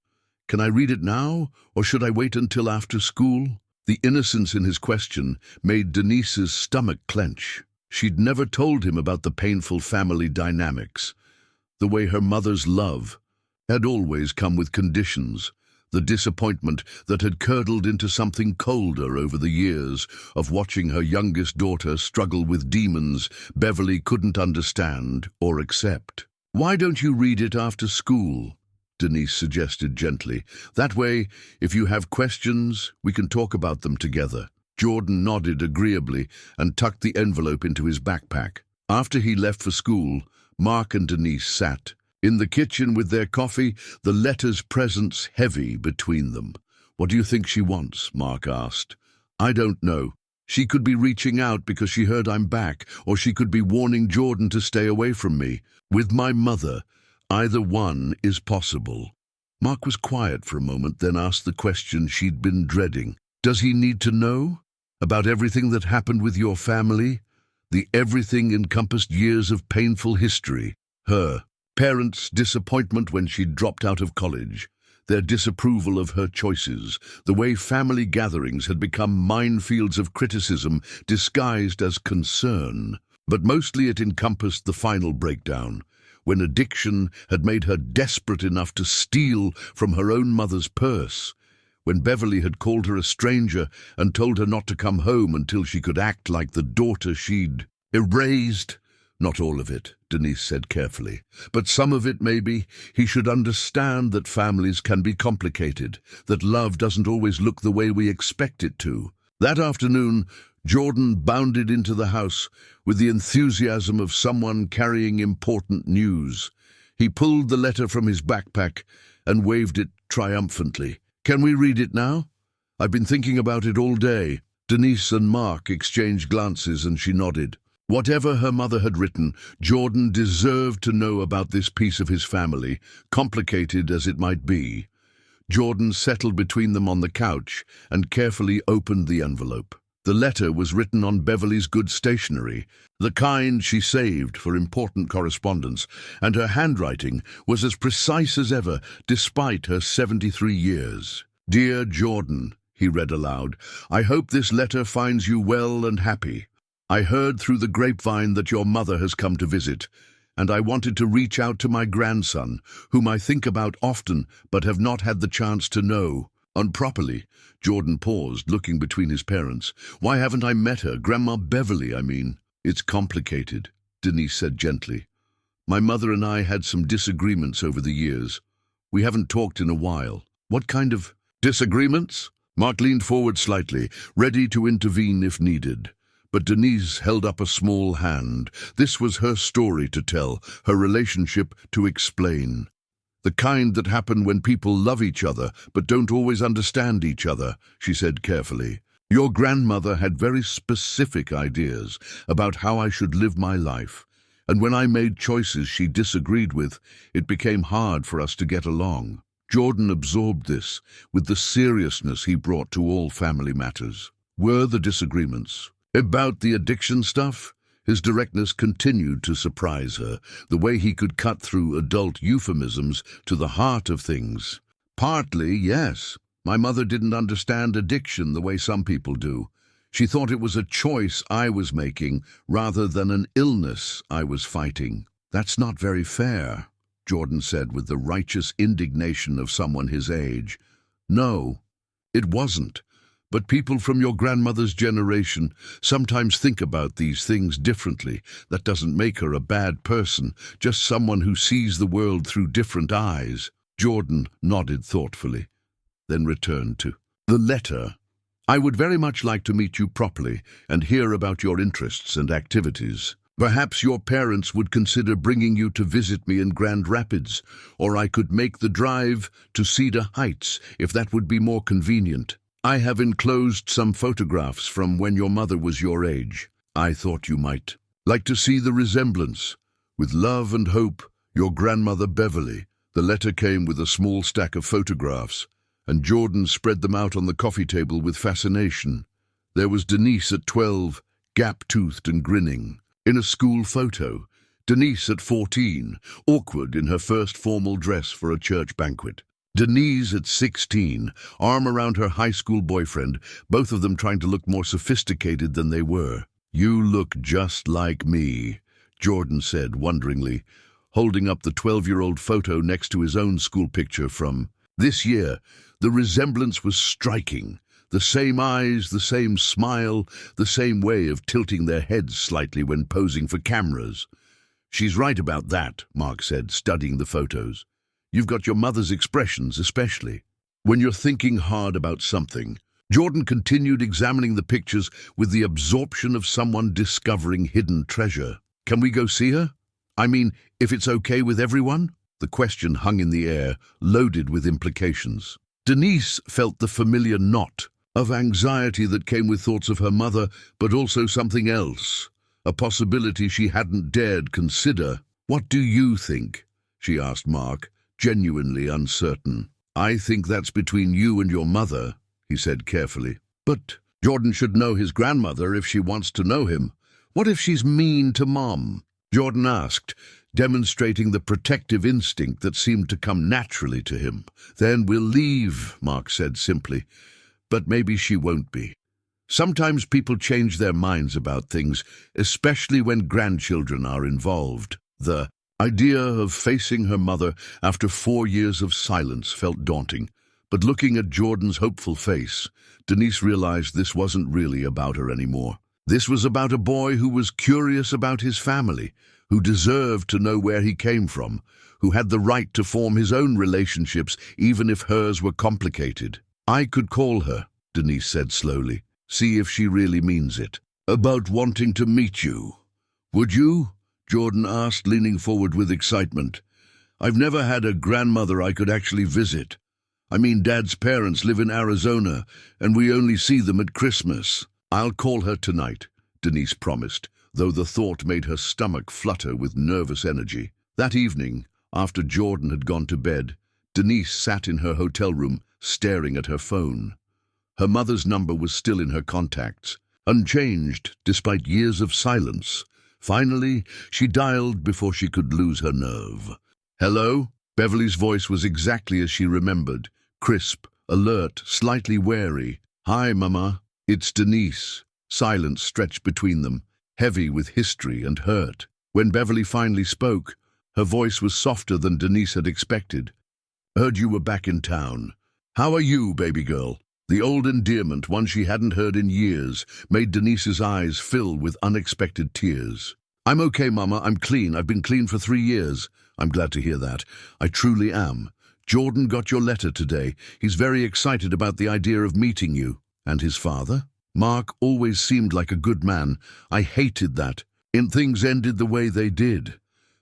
Can I read it now, or should I wait until after school?" The innocence in his question made Denise's stomach clench. She'd never told him about the painful family dynamics. The way her mother's love had always come with conditions, the disappointment that had curdled into something colder over the years of watching her youngest daughter struggle with demons Beverly couldn't understand or accept. "Why don't you read it after school?" Denise suggested gently. "That way, if you have questions, we can talk about them together." Jordan nodded agreeably and tucked the envelope into his backpack. After he left for school, Mark and Denise sat in the kitchen with their coffee, the letter's presence heavy between them. "What do you think she wants?" Mark asked. "I don't know. She could be reaching out because she heard I'm back, or she could be warning Jordan to stay away from me. With my mother, either one is possible." Mark was quiet for a moment, then asked the question she'd been dreading. "Does he need to know? About everything that happened with your family?" The everything encompassed years of painful history. Her parents' disappointment when she dropped out of college, their disapproval of her choices, the way family gatherings had become minefields of criticism disguised as concern. But mostly it encompassed the final breakdown, when addiction had made her desperate enough to steal from her own mother's purse, when Beverly had called her a stranger and told her not to come home until she could act like the daughter she'd erased. "Not all of it," Denise said carefully, "but some of it maybe. He should understand that families can be complicated, that love doesn't always look the way we expect it to." That afternoon, Jordan bounded into the house with the enthusiasm of someone carrying important news. He pulled the letter from his backpack and waved it triumphantly. "Can we read it now? I've been thinking about it all day." Denise and Mark exchanged glances and she nodded. Whatever her mother had written, Jordan deserved to know about this piece of his family, complicated as it might be. Jordan settled between them on the couch and carefully opened the envelope. The letter was written on Beverly's good stationery, the kind she saved for important correspondence, and her handwriting was as precise as ever, despite her 73 years. "Dear Jordan," he read aloud, "I hope this letter finds you well and happy. I heard through the grapevine that your mother has come to visit, and I wanted to reach out to my grandson, whom I think about often but have not had the chance to know. Properly." Jordan paused, looking between his parents. "Why haven't I met her? Grandma Beverly, I mean." "It's complicated," Denise said gently. "My mother and I had some disagreements over the years. We haven't talked in a while." "What kind of disagreements?" Mark leaned forward slightly, ready to intervene if needed. But Denise held up a small hand. This was her story to tell, her relationship to explain. "The kind that happen when people love each other but don't always understand each other," she said carefully. "Your grandmother had very specific ideas about how I should live my life, and when I made choices she disagreed with, it became hard for us to get along." Jordan absorbed this with the seriousness he brought to all family matters. Were the disagreements about the addiction stuff? His directness continued to surprise her, the way he could cut through adult euphemisms to the heart of things. "Partly, yes. My mother didn't understand addiction the way some people do. She thought it was a choice I was making rather than an illness I was fighting." "That's not very fair," Jordan said with the righteous indignation of someone his age. "No, it wasn't. But people from your grandmother's generation sometimes think about these things differently. That doesn't make her a bad person, just someone who sees the world through different eyes." Jordan nodded thoughtfully, then returned to the letter. I would very much like to meet you properly and hear about your interests and activities. Perhaps your parents would consider bringing you to visit me in Grand Rapids, or I could make the drive to Cedar Heights if that would be more convenient. I have enclosed some photographs from when your mother was your age. I thought you might like to see the resemblance. With love and hope, your grandmother Beverly. The letter came with a small stack of photographs, and Jordan spread them out on the coffee table with fascination. There was Denise at 12, gap-toothed and grinning. In a school photo, Denise at 14, awkward in her first formal dress for a church banquet. Denise at 16, arm around her high school boyfriend, both of them trying to look more sophisticated than they were. You look just like me, Jordan said wonderingly, holding up the 12-year-old photo next to his own school picture from this year. The resemblance was striking. The same eyes, the same smile, the same way of tilting their heads slightly when posing for cameras. She's right about that, Mark said, studying the photos. You've got your mother's expressions, especially when you're thinking hard about something. Jordan continued examining the pictures with the absorption of someone discovering hidden treasure. Can we go see her? I mean, if it's okay with everyone? The question hung in the air, loaded with implications. Denise felt the familiar knot of anxiety that came with thoughts of her mother, but also something else, a possibility she hadn't dared consider. What do you think? She asked Mark, genuinely uncertain. I think that's between you and your mother, he said carefully. But Jordan should know his grandmother if she wants to know him. What if she's mean to Mom? Jordan asked, demonstrating the protective instinct that seemed to come naturally to him. Then we'll leave, Mark said simply. But maybe she won't be. Sometimes people change their minds about things, especially when grandchildren are involved. The idea of facing her mother after 4 years of silence felt daunting, but looking at Jordan's hopeful face, Denise realized this wasn't really about her anymore. This was about a boy who was curious about his family, who deserved to know where he came from, who had the right to form his own relationships even if hers were complicated. I could call her, Denise said slowly, see if she really means it. About wanting to meet you. Would you? Jordan asked, leaning forward with excitement. I've never had a grandmother I could actually visit. I mean, Dad's parents live in Arizona, and we only see them at Christmas. I'll call her tonight, Denise promised, though the thought made her stomach flutter with nervous energy. That evening, after Jordan had gone to bed, Denise sat in her hotel room, staring at her phone. Her mother's number was still in her contacts, unchanged despite years of silence. Finally, she dialed before she could lose her nerve. Hello? Beverly's voice was exactly as she remembered, crisp, alert, slightly wary. Hi, Mama. It's Denise. Silence stretched between them, heavy with history and hurt. When Beverly finally spoke, her voice was softer than Denise had expected. Heard you were back in town. How are you, baby girl? The old endearment, one she hadn't heard in years, made Denise's eyes fill with unexpected tears. I'm okay, Mama. I'm clean. I've been clean for 3 years. I'm glad to hear that. I truly am. Jordan got your letter today. He's very excited about the idea of meeting you. And his father? Mark always seemed like a good man. I hated that. Things ended the way they did.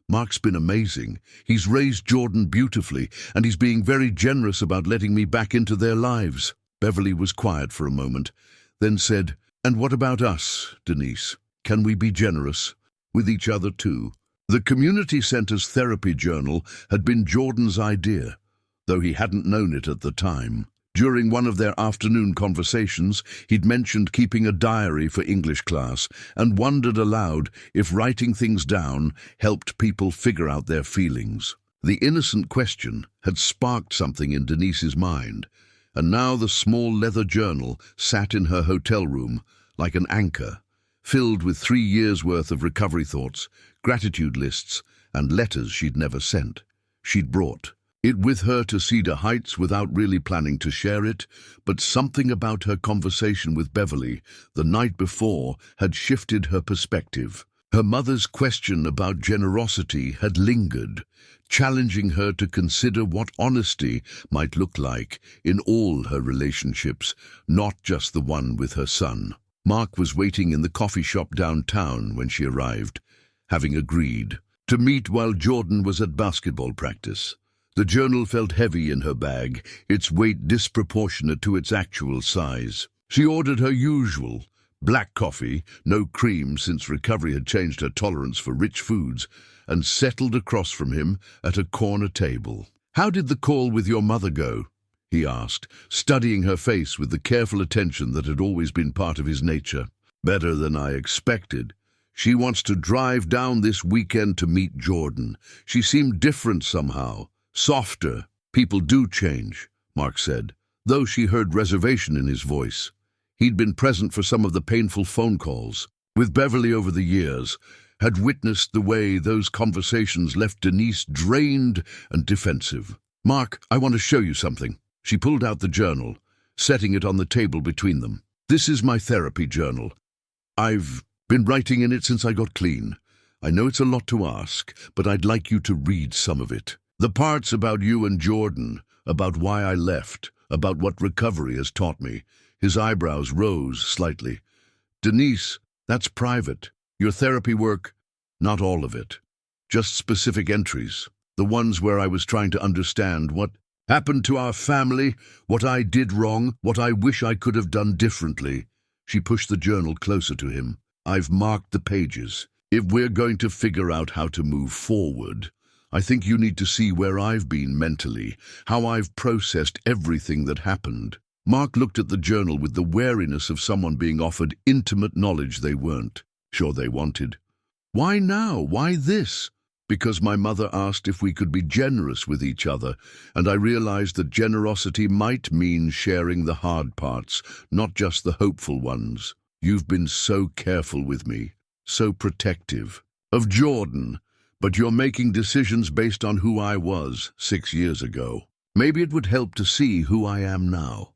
Mark's been amazing. He's raised Jordan beautifully, and he's being very generous about letting me back into their lives. Beverly was quiet for a moment, then said, And what about us, Denise? Can we be generous? With each other too? The community center's therapy journal had been Jordan's idea, though he hadn't known it at the time. During one of their afternoon conversations, he'd mentioned keeping a diary for English class and wondered aloud if writing things down helped people figure out their feelings. The innocent question had sparked something in Denise's mind, and now the small leather journal sat in her hotel room like an anchor, filled with 3 years' worth of recovery thoughts, gratitude lists, and letters she'd never sent. She'd brought it with her to Cedar Heights without really planning to share it, but something about her conversation with Beverly the night before had shifted her perspective. Her mother's question about generosity had lingered, challenging her to consider what honesty might look like in all her relationships, not just the one with her son. Mark was waiting in the coffee shop downtown when she arrived, having agreed to meet while Jordan was at basketball practice. The journal felt heavy in her bag, its weight disproportionate to its actual size. She ordered her usual black coffee, no cream since recovery had changed her tolerance for rich foods, and settled across from him at a corner table. "How did the call with your mother go?" he asked, studying her face with the careful attention that had always been part of his nature. "Better than I expected. She wants to drive down this weekend to meet Jordan. She seemed different somehow, softer." "People do change," Mark said, though she heard reservation in his voice. He'd been present for some of the painful phone calls, with Beverly over the years, had witnessed the way those conversations left Denise drained and defensive. "Mark, I want to show you something." She pulled out the journal, setting it on the table between them. "This is my therapy journal. I've been writing in it since I got clean. I know it's a lot to ask, but I'd like you to read some of it. The parts about you and Jordan, about why I left, about what recovery has taught me." His eyebrows rose slightly. "Denise, that's private. Your therapy work, not all of it. Just specific entries. The ones where I was trying to understand what happened to our family, what I did wrong, what I wish I could have done differently." She pushed the journal closer to him. "I've marked the pages. If we're going to figure out how to move forward, I think you need to see where I've been mentally, how I've processed everything that happened." Mark looked at the journal with the wariness of someone being offered intimate knowledge they weren't sure they wanted. "Why now? Why this?" "Because my mother asked if we could be generous with each other, and I realized that generosity might mean sharing the hard parts, not just the hopeful ones. You've been so careful with me, so protective of Jordan, but you're making decisions based on who I was 6 years ago. Maybe it would help to see who I am now."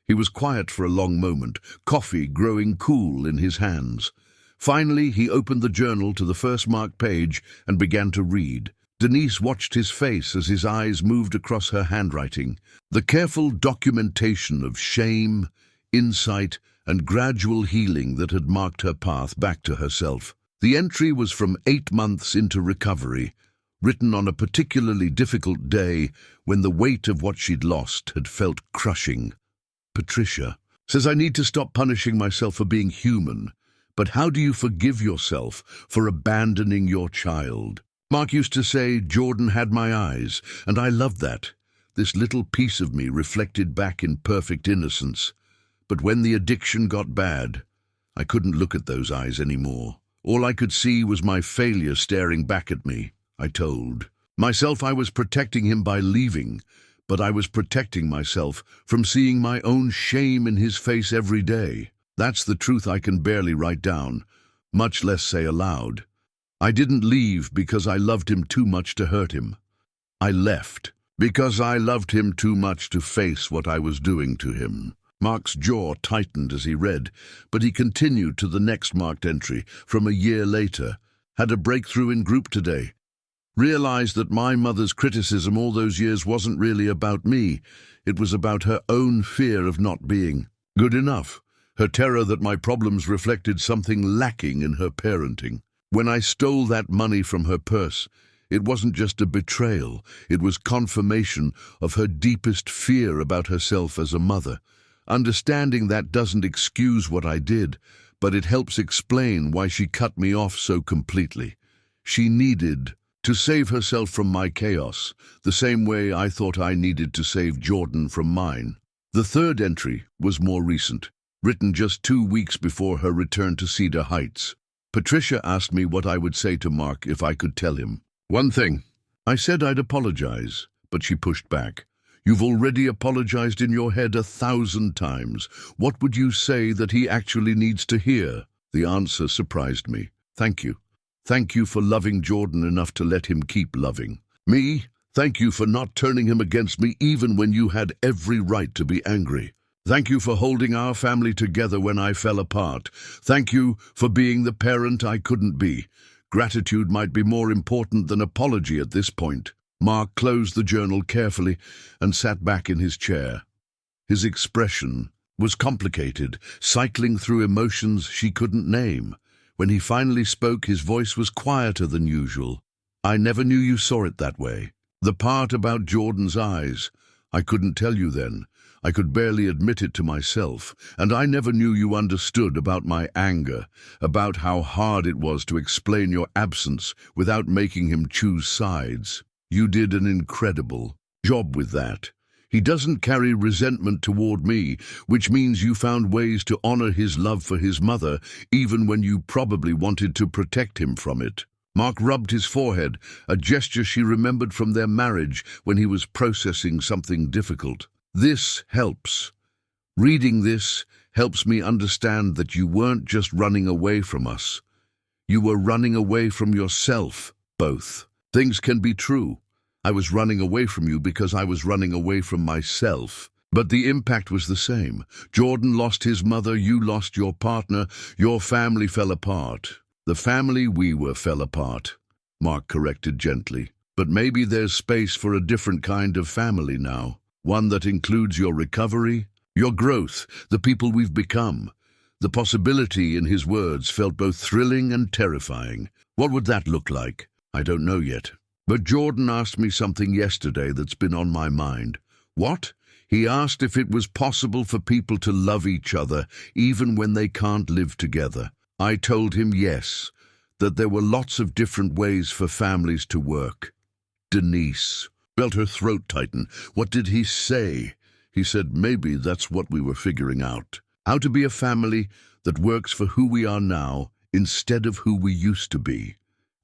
He was quiet for a long moment, coffee growing cool in his hands. Finally, he opened the journal to the first marked page and began to read. Denise watched his face as his eyes moved across her handwriting. The careful documentation of shame, insight, and gradual healing that had marked her path back to herself. The entry was from 8 months into recovery, written on a particularly difficult day when the weight of what she'd lost had felt crushing. "Patricia says I need to stop punishing myself for being human. But how do you forgive yourself for abandoning your child? Mark used to say Jordan had my eyes, and I loved that. This little piece of me reflected back in perfect innocence. But when the addiction got bad, I couldn't look at those eyes anymore. All I could see was my failure staring back at me. I told myself I was protecting him by leaving, but I was protecting myself from seeing my own shame in his face every day. That's the truth I can barely write down, much less say aloud. I didn't leave because I loved him too much to hurt him. I left because I loved him too much to face what I was doing to him." Mark's jaw tightened as he read, but he continued to the next marked entry from a year later. "Had a breakthrough in group today. Realized that my mother's criticism all those years wasn't really about me. It was about her own fear of not being good enough. Her terror that my problems reflected something lacking in her parenting. When I stole that money from her purse, it wasn't just a betrayal. It was confirmation of her deepest fear about herself as a mother. Understanding that doesn't excuse what I did, but it helps explain why she cut me off so completely. She needed to save herself from my chaos, the same way I thought I needed to save Jordan from mine." The third entry was more recent, written just 2 weeks before her return to Cedar Heights. "Patricia asked me what I would say to Mark if I could tell him. One thing. I said I'd apologize, but she pushed back. You've already apologized in your head 1,000 times. What would you say that he actually needs to hear?" The answer surprised me. "Thank you. Thank you for loving Jordan enough to let him keep loving me. Thank you for not turning him against me even when you had every right to be angry. Thank you for holding our family together when I fell apart. Thank you for being the parent I couldn't be. Gratitude might be more important than apology at this point. Mark closed the journal carefully and sat back in his chair. His expression was complicated, cycling through emotions she couldn't name. When he finally spoke, his voice was quieter than usual. "I never knew you saw it that way. The part about Jordan's eyes, I couldn't tell you then. I could barely admit it to myself. And I never knew you understood about my anger, about how hard it was to explain your absence without making him choose sides. You did an incredible job with that. He doesn't carry resentment toward me, which means you found ways to honor his love for his mother, even when you probably wanted to protect him from it." Mark rubbed his forehead, a gesture she remembered from their marriage when he was processing something difficult. "This helps. Reading this helps me understand that you weren't just running away from us. You were running away from yourself, both. Things can be true. I was running away from you because I was running away from myself. But the impact was the same. Jordan lost his mother, you lost your partner, your family fell apart. The family we were fell apart," Mark corrected gently. "But maybe there's space for a different kind of family now. One that includes your recovery, your growth, the people we've become." The possibility in his words felt both thrilling and terrifying. What would that look like? I don't know yet. But Jordan asked me something yesterday that's been on my mind. What? He asked if it was possible for people to love each other even when they can't live together. I told him yes, that there were lots of different ways for families to work. Denise felt her throat tighten. What did he say? He said maybe that's what we were figuring out. How to be a family that works for who we are now instead of who we used to be.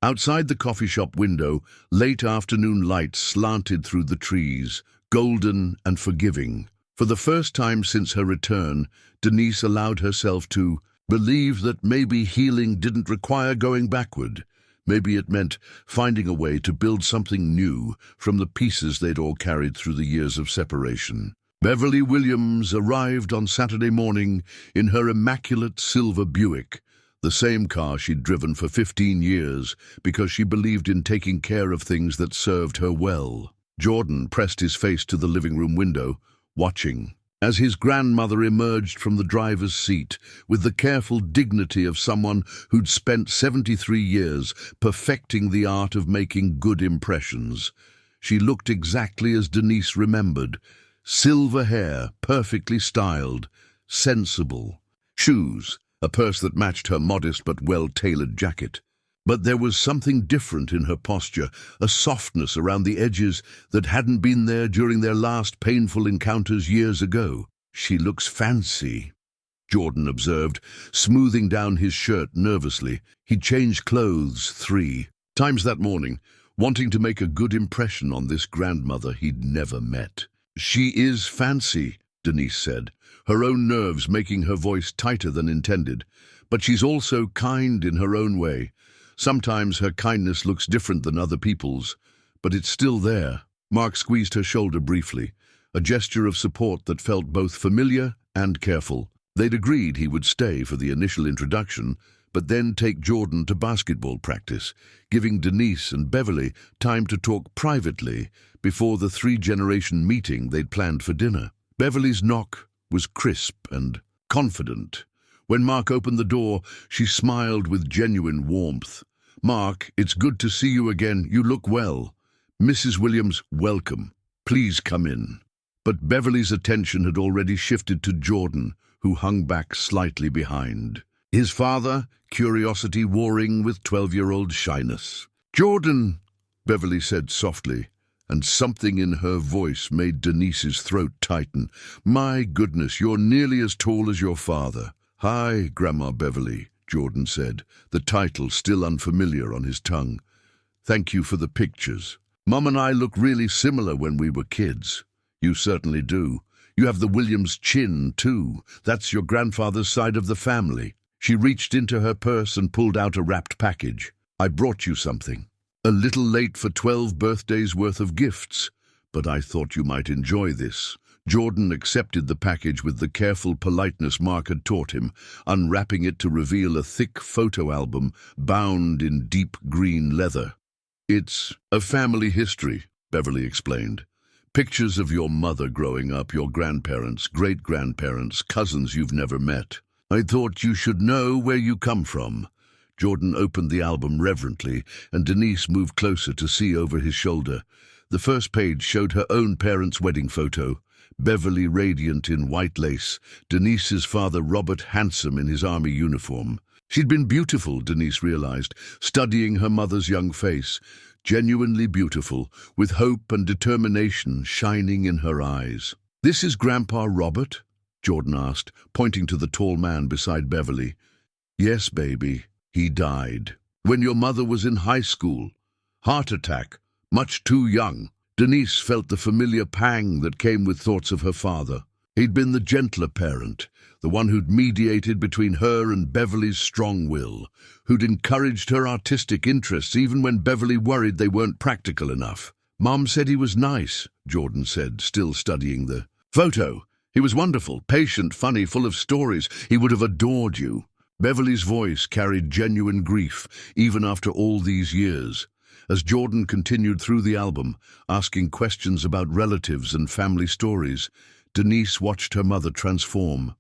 Outside the coffee shop window, late afternoon light slanted through the trees, golden and forgiving. For the first time since her return, Denise allowed herself to believe that maybe healing didn't require going backward. Maybe it meant finding a way to build something new from the pieces they'd all carried through the years of separation. Beverly Williams arrived on Saturday morning in her immaculate silver Buick, the same car she'd driven for 15 years because she believed in taking care of things that served her well. Jordan pressed his face to the living room window, watching, as his grandmother emerged from the driver's seat with the careful dignity of someone who'd spent 73 years perfecting the art of making good impressions. She looked exactly as Denise remembered. Silver hair, perfectly styled, sensible. Shoes, a purse that matched her modest but well-tailored jacket. But there was something different in her posture, a softness around the edges that hadn't been there during their last painful encounters years ago. "She looks fancy," Jordan observed, smoothing down his shirt nervously. He'd changed clothes 3 times that morning, wanting to make a good impression on this grandmother he'd never met. "She is fancy," Denise said, her own nerves making her voice tighter than intended. "But she's also kind in her own way. Sometimes her kindness looks different than other people's, but it's still there." Mark squeezed her shoulder briefly, a gesture of support that felt both familiar and careful. They'd agreed he would stay for the initial introduction, but then take Jordan to basketball practice, giving Denise and Beverly time to talk privately before the 3-generation meeting they'd planned for dinner. Beverly's knock was crisp and confident. When Mark opened the door, she smiled with genuine warmth. "Mark, it's good to see you again. You look well. Mrs. Williams, welcome. Please come in." But Beverly's attention had already shifted to Jordan, who hung back slightly behind. His father, curiosity warring with 12-year-old shyness. "Jordan," Beverly said softly, and something in her voice made Denise's throat tighten. "My goodness, you're nearly as tall as your father." "Hi, Grandma Beverly," Jordan said, the title still unfamiliar on his tongue. "Thank you for the pictures. Mom and I look really similar when we were kids." "You certainly do. You have the Williams chin, too. That's your grandfather's side of the family." She reached into her purse and pulled out a wrapped package. "I brought you something. A little late for 12 birthdays worth of gifts, but I thought you might enjoy this." Jordan accepted the package with the careful politeness Mark had taught him, unwrapping it to reveal a thick photo album bound in deep green leather. "It's a family history," Beverly explained. "Pictures of your mother growing up, your grandparents, great-grandparents, cousins you've never met. I thought you should know where you come from." Jordan opened the album reverently, and Denise moved closer to see over his shoulder. The first page showed her own parents' wedding photo, Beverly radiant in white lace, Denise's father Robert handsome in his army uniform. She'd been beautiful, Denise realized, studying her mother's young face. Genuinely beautiful, with hope and determination shining in her eyes. "This is Grandpa Robert?" Jordan asked, pointing to the tall man beside Beverly. "Yes, baby. He died when your mother was in high school. Heart attack. Much too young." Denise felt the familiar pang that came with thoughts of her father. He'd been the gentler parent, the one who'd mediated between her and Beverly's strong will, who'd encouraged her artistic interests even when Beverly worried they weren't practical enough. "Mom said he was nice," Jordan said, still studying the photo. "He was wonderful, patient, funny, full of stories. He would have adored you." Beverly's voice carried genuine grief, even after all these years. As Jordan continued through the album, asking questions about relatives and family stories, Denise watched her mother transform.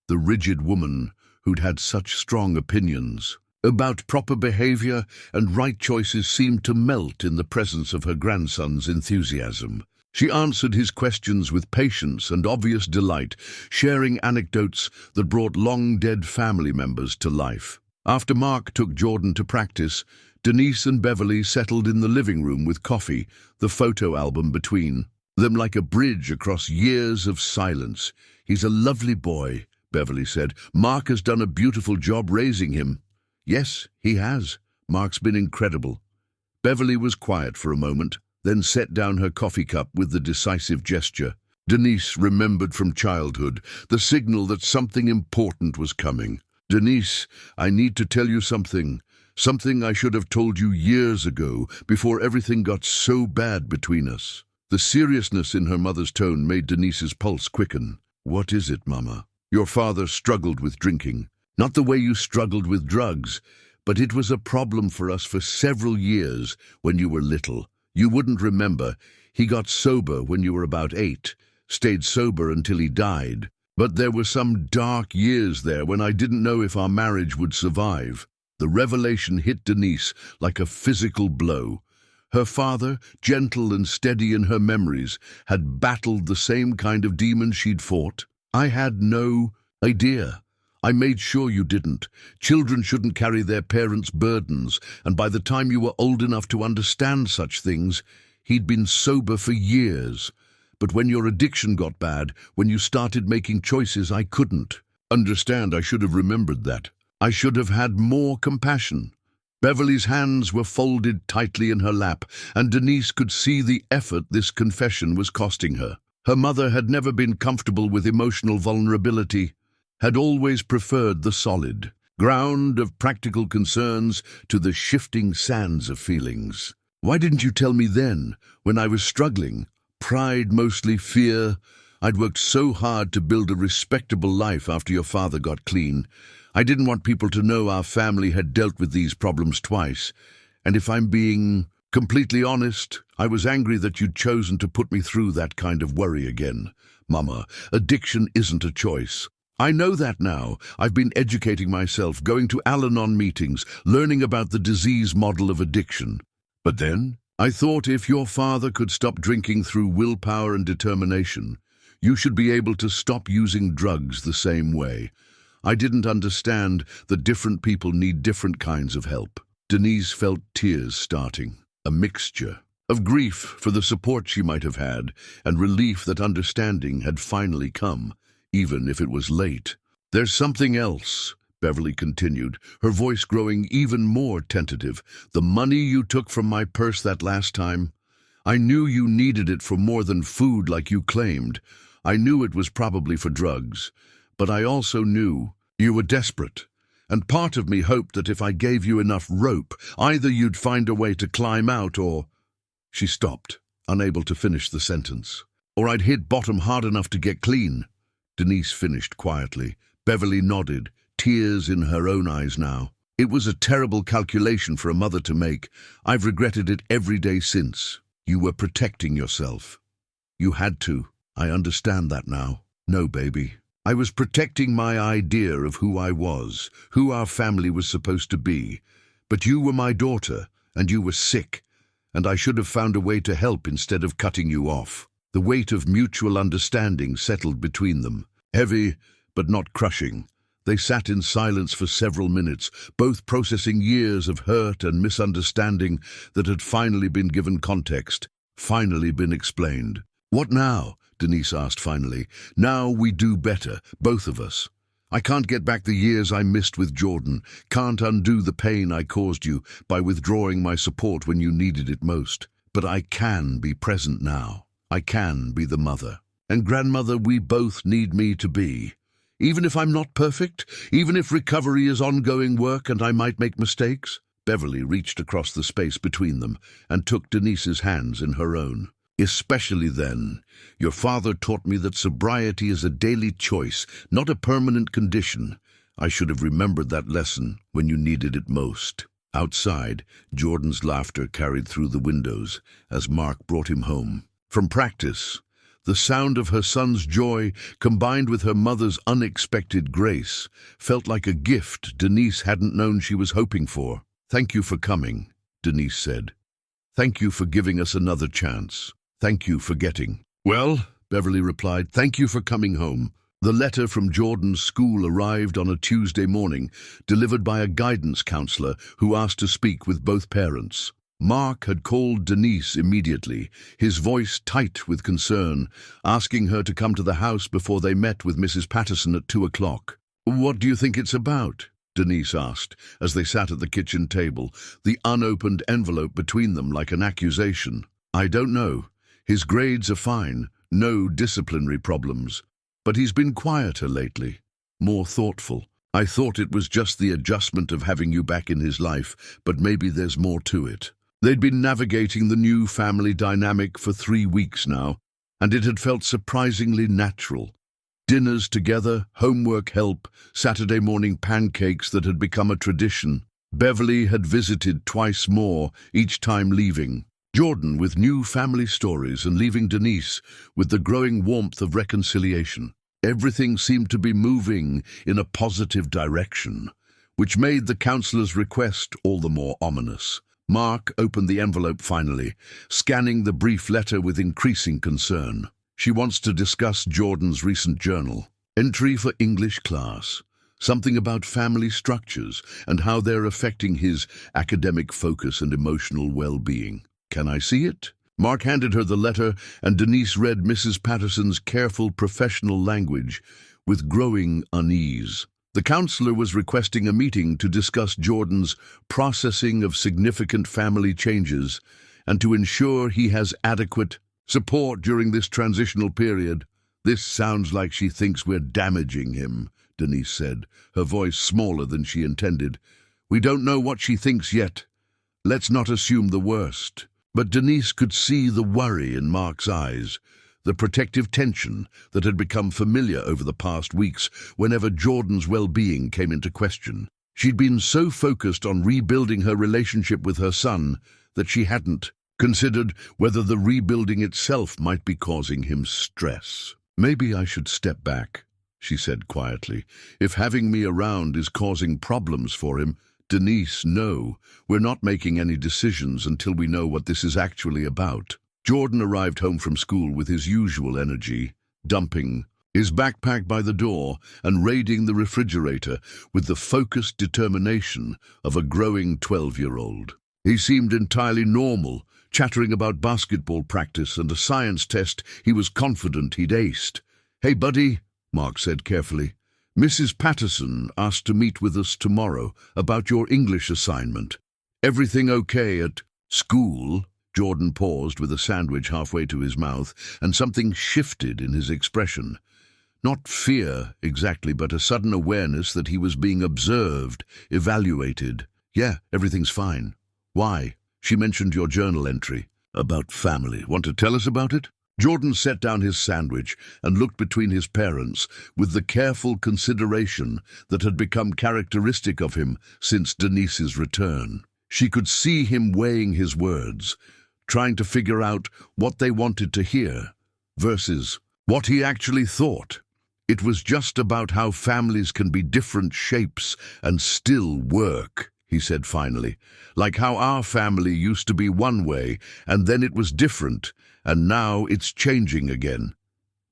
The rigid woman who'd had such strong opinions about proper behavior and right choices seemed to melt in the presence of her grandson's enthusiasm. She answered his questions with patience and obvious delight, sharing anecdotes that brought long-dead family members to life. After Mark took Jordan to practice, Denise and Beverly settled in the living room with coffee, the photo album between them like a bridge across years of silence. "He's a lovely boy," Beverly said. "Mark has done a beautiful job raising him." "Yes, he has. Mark's been incredible." Beverly was quiet for a moment, then set down her coffee cup with the decisive gesture. Denise remembered from childhood the signal that something important was coming. "Denise, I need to tell you something. Something I should have told you years ago, before everything got so bad between us." The seriousness in her mother's tone made Denise's pulse quicken. "What is it, Mama?" "Your father struggled with drinking. Not the way you struggled with drugs, but it was a problem for us for several years when you were little. You wouldn't remember. He got sober when you were about 8, stayed sober until he died. But there were some dark years there when I didn't know if our marriage would survive." The revelation hit Denise like a physical blow. Her father, gentle and steady in her memories, had battled the same kind of demons she'd fought. "I had no idea. I made sure you didn't. Children shouldn't carry their parents' burdens, and by the time you were old enough to understand such things, he'd been sober for years. But when your addiction got bad, when you started making choices I couldn't understand, I should have remembered that. I should have had more compassion." Beverly's hands were folded tightly in her lap, and Denise could see the effort this confession was costing her. Her mother had never been comfortable with emotional vulnerability, had always preferred the solid ground of practical concerns to the shifting sands of feelings. "Why didn't you tell me then, when I was struggling?" "Pride, mostly fear. I'd worked so hard to build a respectable life after your father got clean. I didn't want people to know our family had dealt with these problems twice. And if I'm being completely honest, I was angry that you'd chosen to put me through that kind of worry again. Mama, addiction isn't a choice. I know that now. I've been educating myself, going to Al-Anon meetings, learning about the disease model of addiction. But then, I thought if your father could stop drinking through willpower and determination, you should be able to stop using drugs the same way. I didn't understand that different people need different kinds of help." Denise felt tears starting, a mixture of grief for the support she might have had and relief that understanding had finally come, even if it was late. "There's something else," Beverly continued, her voice growing even more tentative. "The money you took from my purse that last time, I knew you needed it for more than food like you claimed. I knew it was probably for drugs. But I also knew you were desperate, and part of me hoped that if I gave you enough rope, either you'd find a way to climb out or—" She stopped, unable to finish the sentence. or I'd hit bottom hard enough to get clean." Denise finished quietly. Beverly nodded, tears in her own eyes now. "It was a terrible calculation for a mother to make. I've regretted it every day since. You were protecting yourself. You had to. I understand that now." "No, baby. I was protecting my idea of who I was, who our family was supposed to be. But you were my daughter, and you were sick, and I should have found a way to help instead of cutting you off." The weight of mutual understanding settled between them. Heavy, but not crushing. They sat in silence for several minutes, both processing years of hurt and misunderstanding that had finally been given context, finally been explained. "What now?" Denise asked finally. "Now we do better, both of us. I can't get back the years I missed with Jordan, can't undo the pain I caused you by withdrawing my support when you needed it most. But I can be present now. I can be the mother and grandmother we both need me to be. Even if I'm not perfect, even if recovery is ongoing work and I might make mistakes." Beverly reached across the space between them and took Denise's hands in her own. "Especially then. Your father taught me that sobriety is a daily choice, not a permanent condition. I should have remembered that lesson when you needed it most." Outside, Jordan's laughter carried through the windows as Mark brought him home from practice. The sound of her son's joy, combined with her mother's unexpected grace, felt like a gift Denise hadn't known she was hoping for. "Thank you for coming," Denise said. "Thank you for giving us another chance. Thank you for getting—" "Well," Beverly replied, "thank you for coming home." The letter from Jordan's school arrived on a Tuesday morning, delivered by a guidance counselor who asked to speak with both parents. Mark had called Denise immediately, his voice tight with concern, asking her to come to the house before they met with Mrs. Patterson at 2 o'clock. "What do you think it's about?" Denise asked, as they sat at the kitchen table, the unopened envelope between them like an accusation. "I don't know. His grades are fine, no disciplinary problems. But he's been quieter lately, more thoughtful. I thought it was just the adjustment of having you back in his life, but maybe there's more to it." They'd been navigating the new family dynamic for 3 weeks now, and it had felt surprisingly natural. Dinners together, homework help, Saturday morning pancakes that had become a tradition. Beverly had visited twice more, each time leaving. Jordan with new family stories and leaving Denise with the growing warmth of reconciliation. Everything seemed to be moving in a positive direction, which made the counselor's request all the more ominous. Mark opened the envelope finally, scanning the brief letter with increasing concern. She wants to discuss Jordan's recent journal. Entry for English class. Something about family structures and how they're affecting his academic focus and emotional well-being. "Can I see it?" Mark handed her the letter, and Denise read Mrs. Patterson's careful professional language with growing unease. The counselor was requesting a meeting to discuss Jordan's processing of significant family changes and to ensure he has adequate support during this transitional period. "This sounds like she thinks we're damaging him," Denise said, her voice smaller than she intended. "We don't know what she thinks yet. Let's not assume the worst." But Denise could see the worry in Mark's eyes, the protective tension that had become familiar over the past weeks whenever Jordan's well-being came into question. She'd been so focused on rebuilding her relationship with her son that she hadn't considered whether the rebuilding itself might be causing him stress. "Maybe I should step back," she said quietly. "If having me around is causing problems for him, Denise, no, we're not making any decisions until we know what this is actually about." Jordan arrived home from school with his usual energy, dumping his backpack by the door and raiding the refrigerator with the focused determination of a growing 12-year-old. He seemed entirely normal, chattering about basketball practice and a science test he was confident he'd aced. "Hey, buddy," Mark said carefully. "Mrs. Patterson asked to meet with us tomorrow about your English assignment. Everything okay at school?" Jordan paused with a sandwich halfway to his mouth, and something shifted in his expression. Not fear exactly, but a sudden awareness that he was being observed, evaluated. "Yeah, everything's fine." "Why?" "She mentioned your journal entry." "About family. Want to tell us about it?" Jordan set down his sandwich and looked between his parents with the careful consideration that had become characteristic of him since Denise's return. She could see him weighing his words, trying to figure out what they wanted to hear versus what he actually thought. It was just about how families can be different shapes and still work, he said finally. Like how our family used to be one way, and then it was different, and now it's changing again.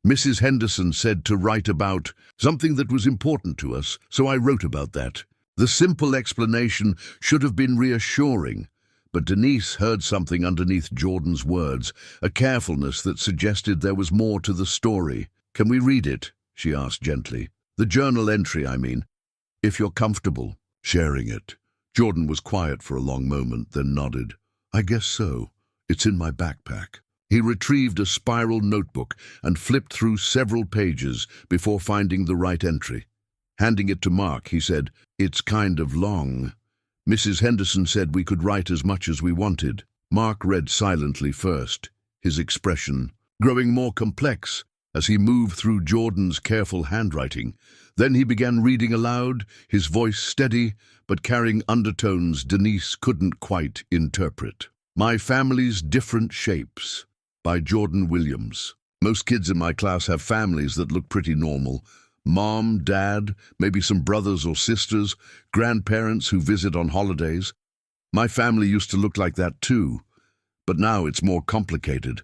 Mrs. Henderson said to write about something that was important to us, so I wrote about that. The simple explanation should have been reassuring, but Denise heard something underneath Jordan's words, a carefulness that suggested there was more to the story. "Can we read it?" she asked gently. "The journal entry, I mean, if you're comfortable sharing it." Jordan was quiet for a long moment, then nodded. "I guess so. It's in my backpack." He retrieved a spiral notebook and flipped through several pages before finding the right entry. Handing it to Mark, he said, "It's kind of long. Mrs. Henderson said we could write as much as we wanted." Mark read silently first, his expression growing more complex as he moved through Jordan's careful handwriting. Then he began reading aloud, his voice steady, but carrying undertones Denise couldn't quite interpret. "My Family's Different Shapes," by Jordan Williams. "Most kids in my class have families that look pretty normal. Mom, dad, maybe some brothers or sisters, grandparents who visit on holidays. My family used to look like that too, but now it's more complicated,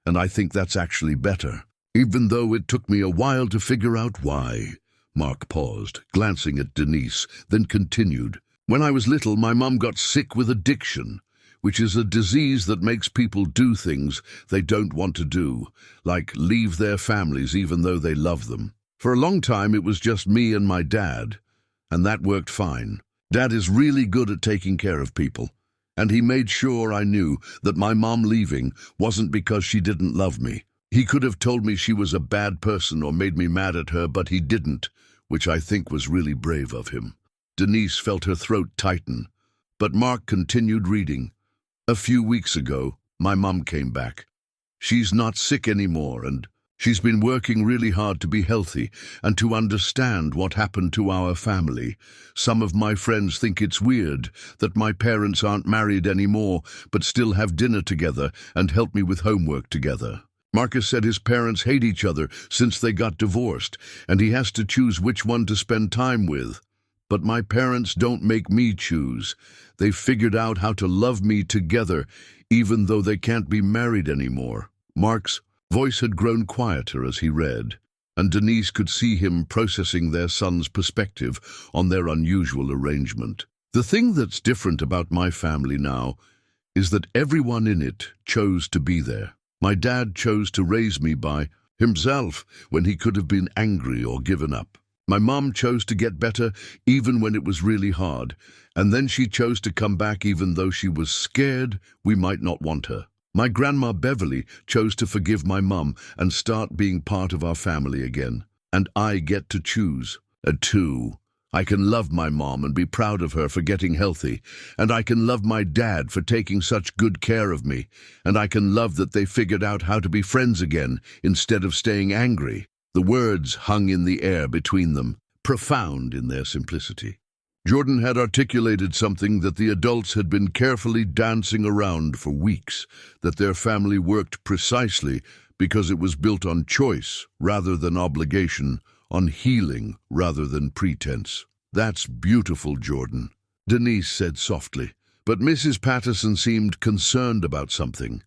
and I think that's actually better. Even though it took me a while to figure out why." Mark paused, glancing at Denise, then continued. "When I was little, my mum got sick with addiction, which is a disease that makes people do things they don't want to do, like leave their families even though they love them. For a long time, it was just me and my dad, and that worked fine. Dad is really good at taking care of people, and he made sure I knew that my mom leaving wasn't because she didn't love me. He could have told me she was a bad person or made me mad at her, but he didn't, which I think was really brave of him." Denise felt her throat tighten, but Mark continued reading. "A few weeks ago, my mom came back. She's not sick anymore, and she's been working really hard to be healthy and to understand what happened to our family. Some of my friends think it's weird that my parents aren't married anymore but still have dinner together and help me with homework together. Marcus said his parents hate each other since they got divorced, and he has to choose which one to spend time with. But my parents don't make me choose. They've figured out how to love me together, even though they can't be married anymore." Mark's voice had grown quieter as he read, and Denise could see him processing their son's perspective on their unusual arrangement. "The thing that's different about my family now is that everyone in it chose to be there. My dad chose to raise me by himself when he could have been angry or given up. My mom chose to get better even when it was really hard, and then she chose to come back even though she was scared we might not want her. My grandma Beverly chose to forgive my mom and start being part of our family again. And I get to choose. Too. I can love my mom and be proud of her for getting healthy, and I can love my dad for taking such good care of me, and I can love that they figured out how to be friends again instead of staying angry." The words hung in the air between them, profound in their simplicity. Jordan had articulated something that the adults had been carefully dancing around for weeks, that their family worked precisely because it was built on choice rather than obligation, on healing rather than pretense. "That's beautiful, Jordan," Denise said softly, but Mrs. Patterson seemed concerned about something.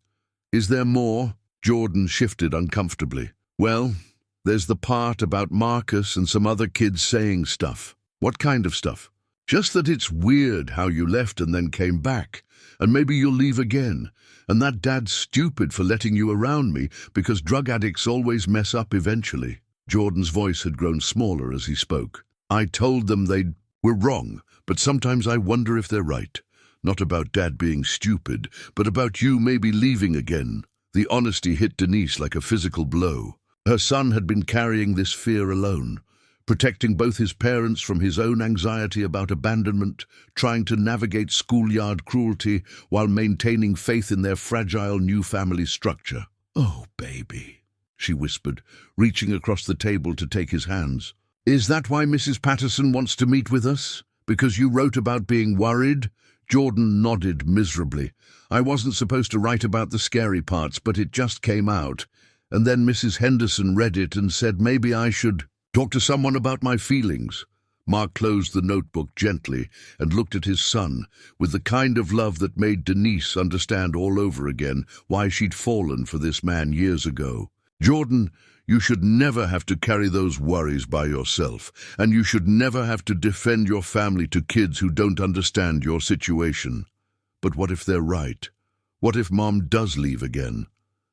"Is there more?" Jordan shifted uncomfortably. "Well, there's the part about Marcus and some other kids saying stuff." "What kind of stuff?" "Just that it's weird how you left and then came back, and maybe you'll leave again, and that Dad's stupid for letting you around me because drug addicts always mess up eventually." Jordan's voice had grown smaller as he spoke. "I told them they were wrong, but sometimes I wonder if they're right. Not about Dad being stupid, but about you maybe leaving again." The honesty hit Denise like a physical blow. Her son had been carrying this fear alone, protecting both his parents from his own anxiety about abandonment, trying to navigate schoolyard cruelty while maintaining faith in their fragile new family structure. "Oh, baby," she whispered, reaching across the table to take his hands. "Is that why Mrs. Patterson wants to meet with us? Because you wrote about being worried?" Jordan nodded miserably. "I wasn't supposed to write about the scary parts, but it just came out. And then Mrs. Henderson read it and said maybe I should talk to someone about my feelings." Mark closed the notebook gently and looked at his son with the kind of love that made Denise understand all over again why she'd fallen for this man years ago. "Jordan, you should never have to carry those worries by yourself, and you should never have to defend your family to kids who don't understand your situation. But what if they're right? What if Mom does leave again?"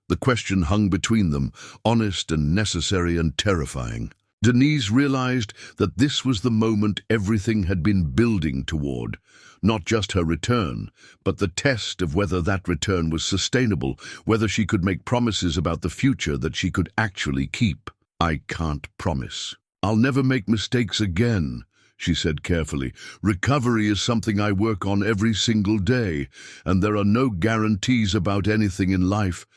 The question hung between them, honest and necessary and terrifying. Denise realized that this was the moment everything had been building toward. Not just her return, but the test of whether that return was sustainable, whether she could make promises about the future that she could actually keep. "I can't promise. I'll never make mistakes again," she said carefully. "Recovery is something I work on every single day, and there are no guarantees about anything in life.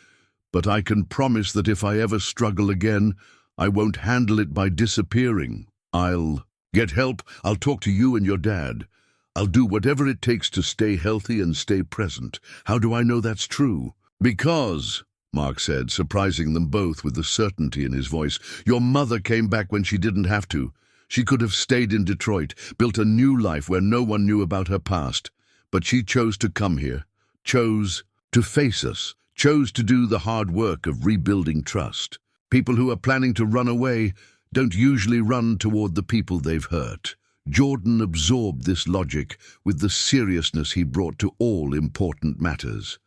But I can promise that if I ever struggle again, I won't handle it by disappearing. I'll get help. I'll talk to you and your dad. I'll do whatever it takes to stay healthy and stay present." "How do I know that's true?" "Because," Mark said, surprising them both with the certainty in his voice, "your mother came back when she didn't have to. She could have stayed in Detroit, built a new life where no one knew about her past. But she chose to come here, chose to face us, chose to do the hard work of rebuilding trust. People who are planning to run away don't usually run toward the people they've hurt." Jordan absorbed this logic with the seriousness he brought to all important matters.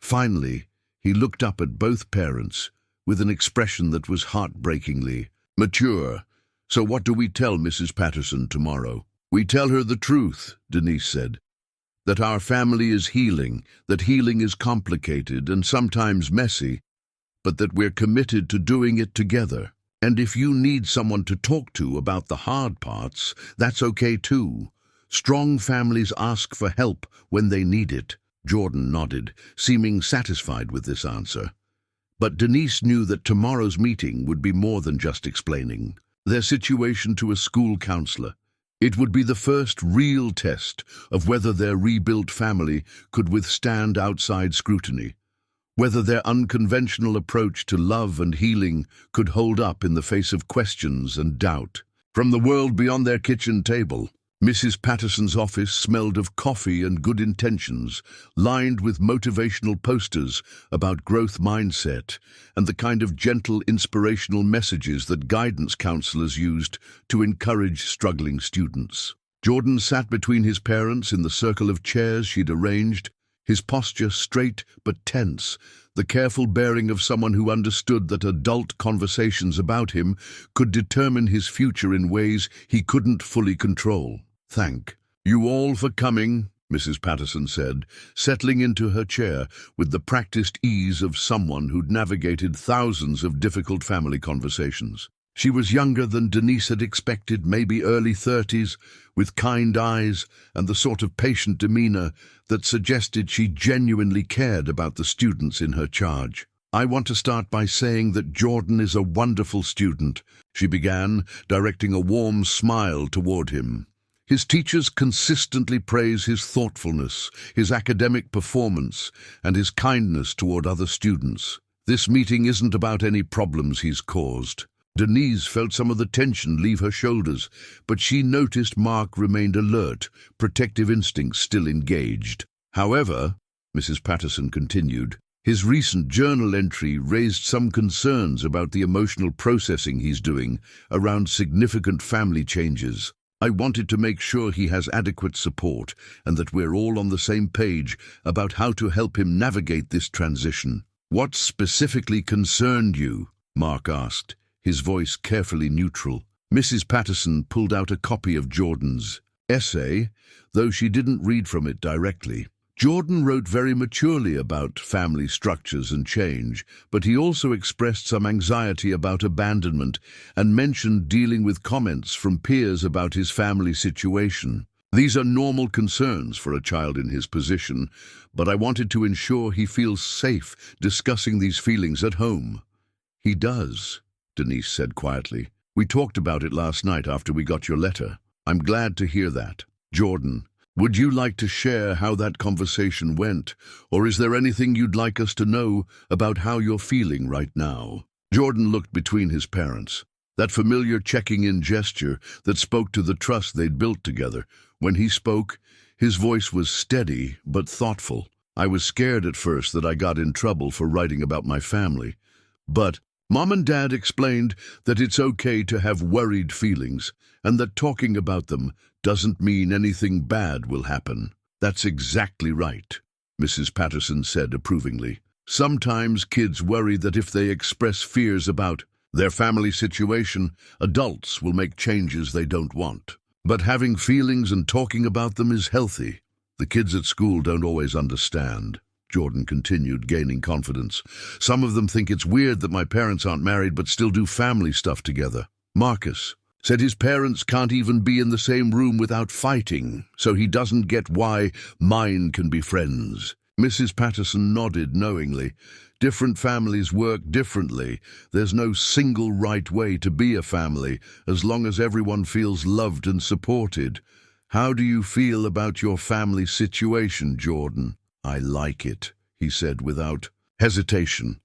Finally, he looked up at both parents with an expression that was heartbreakingly mature. "So what do we tell Mrs. Patterson tomorrow?" "We tell her the truth," Denise said. "That our family is healing, that healing is complicated and sometimes messy, but that we're committed to doing it together. And if you need someone to talk to about the hard parts, that's okay too. Strong families ask for help when they need it." Jordan nodded, seeming satisfied with this answer. But Denise knew that tomorrow's meeting would be more than just explaining their situation to a school counselor. It would be the first real test of whether their rebuilt family could withstand outside scrutiny, whether their unconventional approach to love and healing could hold up in the face of questions and doubt. From the world beyond their kitchen table, Mrs. Patterson's office smelled of coffee and good intentions, lined with motivational posters about growth mindset and the kind of gentle, inspirational messages that guidance counselors used to encourage struggling students. Jordan sat between his parents in the circle of chairs she'd arranged, his posture straight but tense, the careful bearing of someone who understood that adult conversations about him could determine his future in ways he couldn't fully control. "Thank you all for coming," Mrs. Patterson said, settling into her chair with the practiced ease of someone who'd navigated thousands of difficult family conversations. She was younger than Denise had expected, maybe early 30s, with kind eyes and the sort of patient demeanor that suggested she genuinely cared about the students in her charge. "I want to start by saying that Jordan is a wonderful student," she began, directing a warm smile toward him. "His teachers consistently praise his thoughtfulness, his academic performance, and his kindness toward other students. This meeting isn't about any problems he's caused." Denise felt some of the tension leave her shoulders, but she noticed Mark remained alert, protective instincts still engaged. "However," Mrs. Patterson continued, "his recent journal entry raised some concerns about the emotional processing he's doing around significant family changes. I wanted to make sure he has adequate support and that we're all on the same page about how to help him navigate this transition." "What specifically concerned you?" Mark asked, his voice carefully neutral. Mrs. Patterson pulled out a copy of Jordan's essay, though she didn't read from it directly. Jordan wrote very maturely about family structures and change, but he also expressed some anxiety about abandonment and mentioned dealing with comments from peers about his family situation. These are normal concerns for a child in his position, but I wanted to ensure he feels safe discussing these feelings at home. He does, Denise said quietly. We talked about it last night after we got your letter. I'm glad to hear that. Jordan, would you like to share how that conversation went, or is there anything you'd like us to know about how you're feeling right now? Jordan looked between his parents. That familiar checking-in gesture that spoke to the trust they'd built together. When he spoke, his voice was steady but thoughtful. I was scared at first that I got in trouble for writing about my family. But Mom and Dad explained that it's okay to have worried feelings and that talking about them doesn't mean anything bad will happen. That's exactly right, Mrs. Patterson said approvingly. Sometimes kids worry that if they express fears about their family situation, adults will make changes they don't want. But having feelings and talking about them is healthy. The kids at school don't always understand, Jordan continued, gaining confidence. Some of them think it's weird that my parents aren't married but still do family stuff together. Marcus said his parents can't even be in the same room without fighting, so he doesn't get why mine can be friends. Mrs. Patterson nodded knowingly. Different families work differently. There's no single right way to be a family, as long as everyone feels loved and supported. How do you feel about your family situation, Jordan? I like it, he said without hesitation.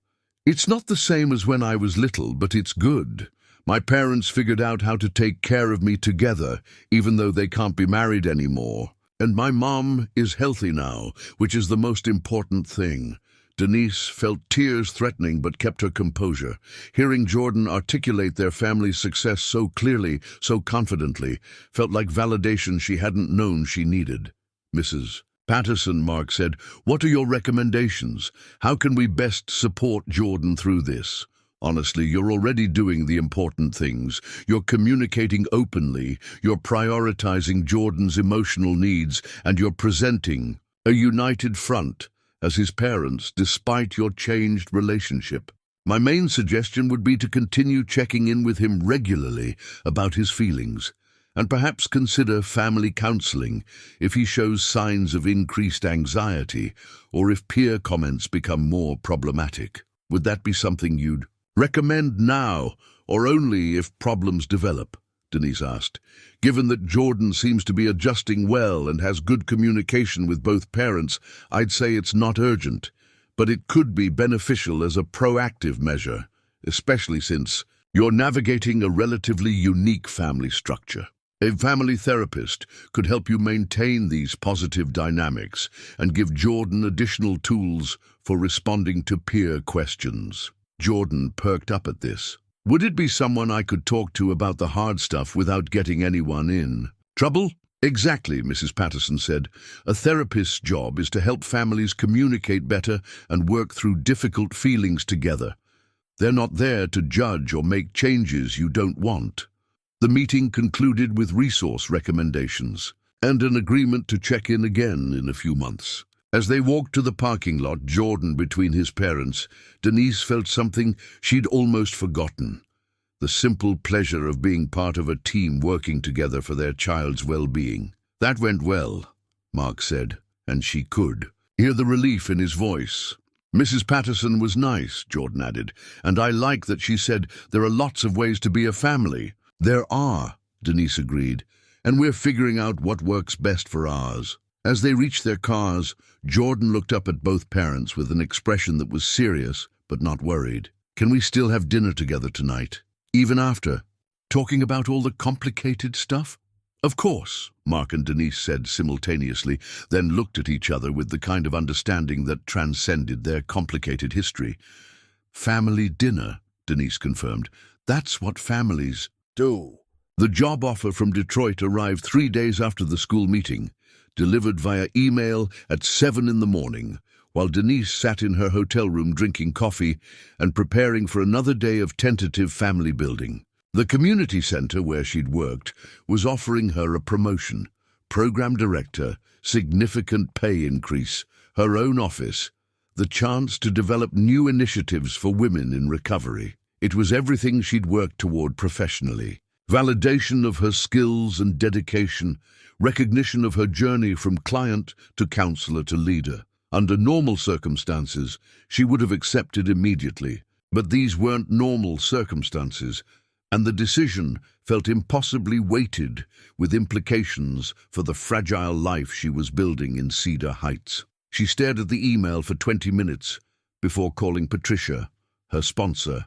It's not the same as when I was little, but it's good. My parents figured out how to take care of me together, even though they can't be married anymore. And my mom is healthy now, which is the most important thing. Denise felt tears threatening but kept her composure. Hearing Jordan articulate their family's success so clearly, so confidently, felt like validation she hadn't known she needed. Mrs. Patterson, Mark said, what are your recommendations? How can we best support Jordan through this? Honestly, you're already doing the important things. You're communicating openly, you're prioritizing Jordan's emotional needs, and you're presenting a united front as his parents, despite your changed relationship. My main suggestion would be to continue checking in with him regularly about his feelings, and perhaps consider family counseling if he shows signs of increased anxiety or if peer comments become more problematic. Would that be something you'd recommend now, or only if problems develop? Denise asked. Given that Jordan seems to be adjusting well and has good communication with both parents, I'd say it's not urgent, but it could be beneficial as a proactive measure, especially since you're navigating a relatively unique family structure. A family therapist could help you maintain these positive dynamics and give Jordan additional tools for responding to peer questions. Jordan perked up at this. Would it be someone I could talk to about the hard stuff without getting anyone in trouble? Exactly, Mrs. Patterson said. A therapist's job is to help families communicate better and work through difficult feelings together. They're not there to judge or make changes you don't want. The meeting concluded with resource recommendations and an agreement to check in again in a few months. As they walked to the parking lot, Jordan between his parents, Denise felt something she'd almost forgotten. The simple pleasure of being part of a team working together for their child's well-being. That went well, Mark said, and she could hear the relief in his voice. Mrs. Patterson was nice, Jordan added, and I like that she said there are lots of ways to be a family. There are, Denise agreed, and we're figuring out what works best for ours. As they reached their cars, Jordan looked up at both parents with an expression that was serious but not worried. Can we still have dinner together tonight, even after talking about all the complicated stuff? Of course, Mark and Denise said simultaneously, then looked at each other with the kind of understanding that transcended their complicated history. Family dinner, Denise confirmed. That's what families do. The job offer from Detroit arrived 3 days after the school meeting, delivered via email at 7 in the morning, while Denise sat in her hotel room drinking coffee and preparing for another day of tentative family building. The community center where she'd worked was offering her a promotion, program director, significant pay increase, her own office, the chance to develop new initiatives for women in recovery. It was everything she'd worked toward professionally. Validation of her skills and dedication, recognition of her journey from client to counselor to leader. Under normal circumstances, she would have accepted immediately, but these weren't normal circumstances, and the decision felt impossibly weighted with implications for the fragile life she was building in Cedar Heights. She stared at the email for 20 minutes before calling Patricia, her sponsor,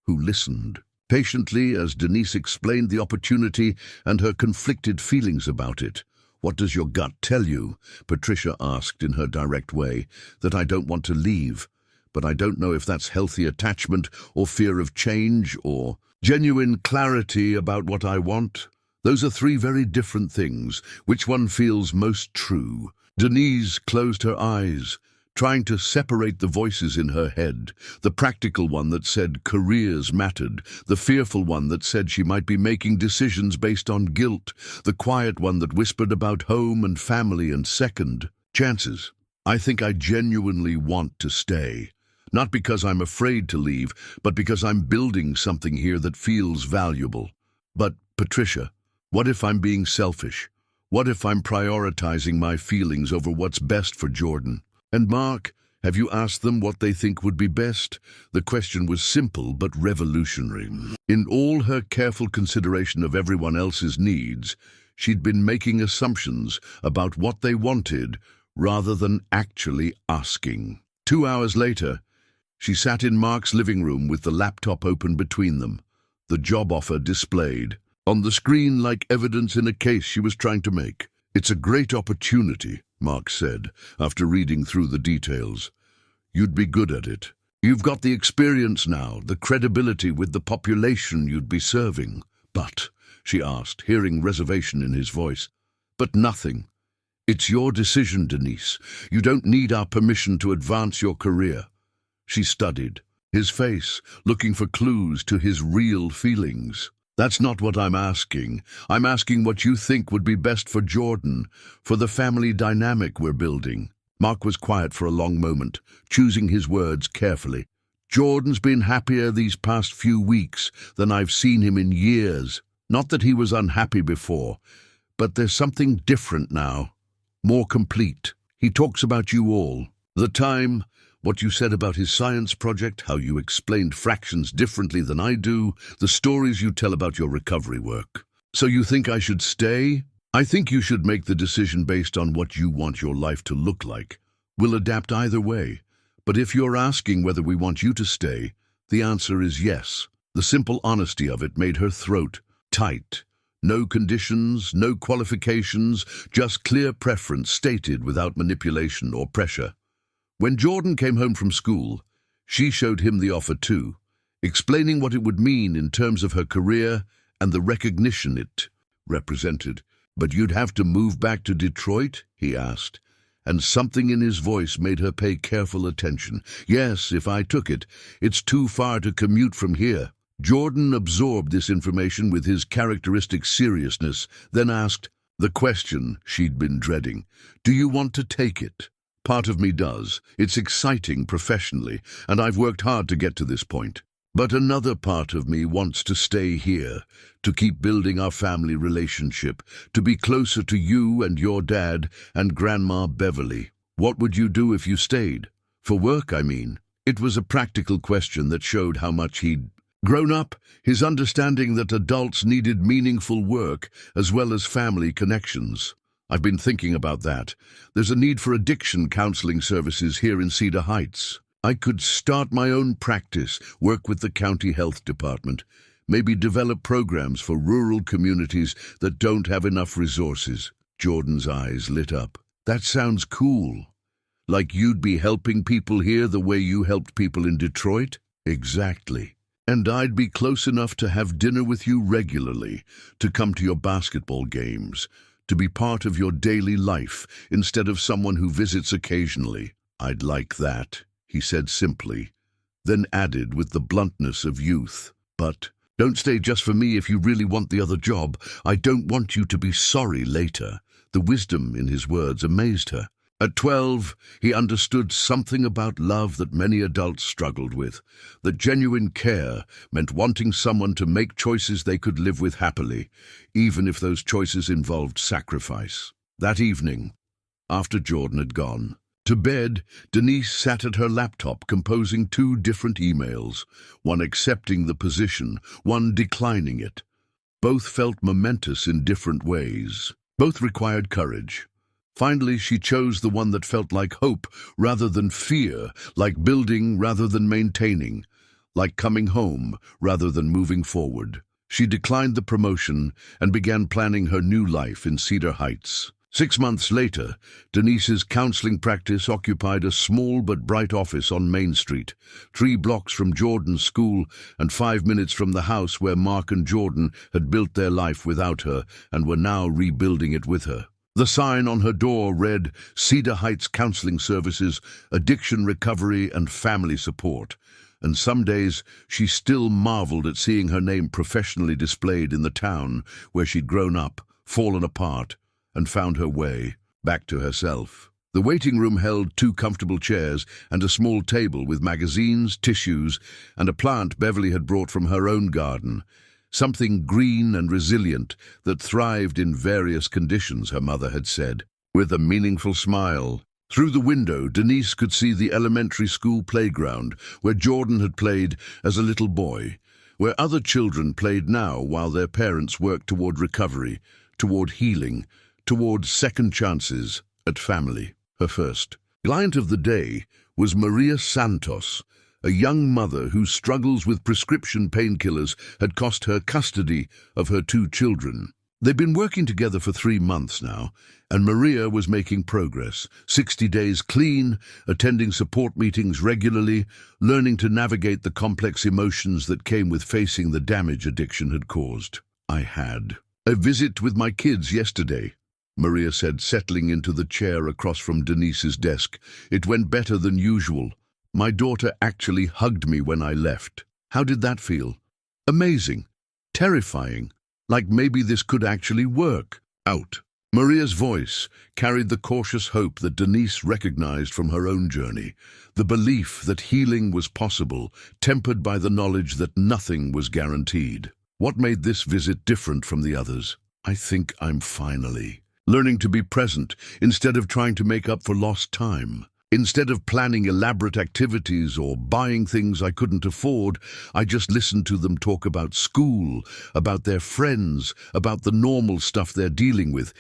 who listened patiently as Denise explained the opportunity and her conflicted feelings about it. "What does your gut tell you?" Patricia asked in her direct way. "That I don't want to leave, but I don't know if that's healthy attachment or fear of change or genuine clarity about what I want. Those are three very different things. Which one feels most true?" Denise closed her eyes, trying to separate the voices in her head. The practical one that said careers mattered, the fearful one that said she might be making decisions based on guilt, the quiet one that whispered about home and family and second chances. "I think I genuinely want to stay. Not because I'm afraid to leave, but because I'm building something here that feels valuable. But, Patricia, what if I'm being selfish? What if I'm prioritizing my feelings over what's best for Jordan? And Mark, have you asked them what they think would be best?" The question was simple but revolutionary. In all her careful consideration of everyone else's needs, she'd been making assumptions about what they wanted rather than actually asking. 2 hours later, she sat in Mark's living room with the laptop open between them, the job offer displayed on the screen like evidence in a case she was trying to make. "It's a great opportunity," Mark said, after reading through the details. "You'd be good at it. You've got the experience now, the credibility with the population you'd be serving." "But," she asked, hearing reservation in his voice. "But nothing. It's your decision, Denise. You don't need our permission to advance your career." She studied his face, looking for clues to his real feelings. "That's not what I'm asking. I'm asking what you think would be best for Jordan, for the family dynamic we're building." Mark was quiet for a long moment, choosing his words carefully. "Jordan's been happier these past few weeks than I've seen him in years. Not that he was unhappy before, but there's something different now, more complete. He talks about you all. The time, what you said about his science project, how you explained fractions differently than I do, the stories you tell about your recovery work. So you think I should stay? I think you should make the decision based on what you want your life to look like. We'll adapt either way. But if you're asking whether we want you to stay, the answer is yes." The simple honesty of it made her throat tight. No conditions, no qualifications, just clear preference stated without manipulation or pressure. When Jordan came home from school, she showed him the offer too, explaining what it would mean in terms of her career and the recognition it represented. "But you'd have to move back to Detroit?" he asked, and something in his voice made her pay careful attention. "Yes, if I took it. It's too far to commute from here." Jordan absorbed this information with his characteristic seriousness, then asked the question she'd been dreading. "Do you want to take it?" "Part of me does. It's exciting professionally, and I've worked hard to get to this point. But another part of me wants to stay here, to keep building our family relationship, to be closer to you and your dad and Grandma Beverly." "What would you do if you stayed? For work, I mean." It was a practical question that showed how much he'd grown up, his understanding that adults needed meaningful work as well as family connections. "I've been thinking about that. There's a need for addiction counseling services here in Cedar Heights. I could start my own practice, work with the county health department, maybe develop programs for rural communities that don't have enough resources." Jordan's eyes lit up. "That sounds cool. Like you'd be helping people here the way you helped people in Detroit?" "Exactly. And I'd be close enough to have dinner with you regularly, to come to your basketball games, to be part of your daily life instead of someone who visits occasionally." "I'd like that," he said simply, then added with the bluntness of youth. "But don't stay just for me if you really want the other job. I don't want you to be sorry later." The wisdom in his words amazed her. At 12, he understood something about love that many adults struggled with, that genuine care meant wanting someone to make choices they could live with happily, even if those choices involved sacrifice. That evening, after Jordan had gone to bed, Denise sat at her laptop composing 2 different emails, one accepting the position, one declining it. Both felt momentous in different ways. Both required courage. Finally, she chose the one that felt like hope rather than fear, like building rather than maintaining, like coming home rather than moving forward. She declined the promotion and began planning her new life in Cedar Heights. 6 months later, Denise's counseling practice occupied a small but bright office on Main Street, 3 blocks from Jordan's school and 5 minutes from the house where Mark and Jordan had built their life without her and were now rebuilding it with her. The sign on her door read, "Cedar Heights Counseling Services, Addiction Recovery and Family Support." And some days she still marveled at seeing her name professionally displayed in the town where she'd grown up, fallen apart, and found her way back to herself. The waiting room held 2 comfortable chairs and a small table with magazines, tissues, and a plant Beverly had brought from her own garden. Something green and resilient that thrived in various conditions, her mother had said. With a meaningful smile, through the window, Denise could see the elementary school playground where Jordan had played as a little boy, where other children played now while their parents worked toward recovery, toward healing, toward second chances at family. Her first client of the day was Maria Santos, a young mother whose struggles with prescription painkillers had cost her custody of her 2 children. They'd been working together for 3 months now, and Maria was making progress, 60 days clean, attending support meetings regularly, learning to navigate the complex emotions that came with facing the damage addiction had caused. "I had a visit with my kids yesterday," Maria said, settling into the chair across from Denise's desk. "It went better than usual. My daughter actually hugged me when I left." "How did that feel?" "Amazing. Terrifying. Like maybe this could actually work out." Maria's voice carried the cautious hope that Denise recognized from her own journey, the belief that healing was possible, tempered by the knowledge that nothing was guaranteed. What made this visit different from the others? "I think I'm finally learning to be present instead of trying to make up for lost time. Instead of planning elaborate activities or buying things I couldn't afford, I just listened to them talk about school, about their friends, about the normal stuff they're dealing with.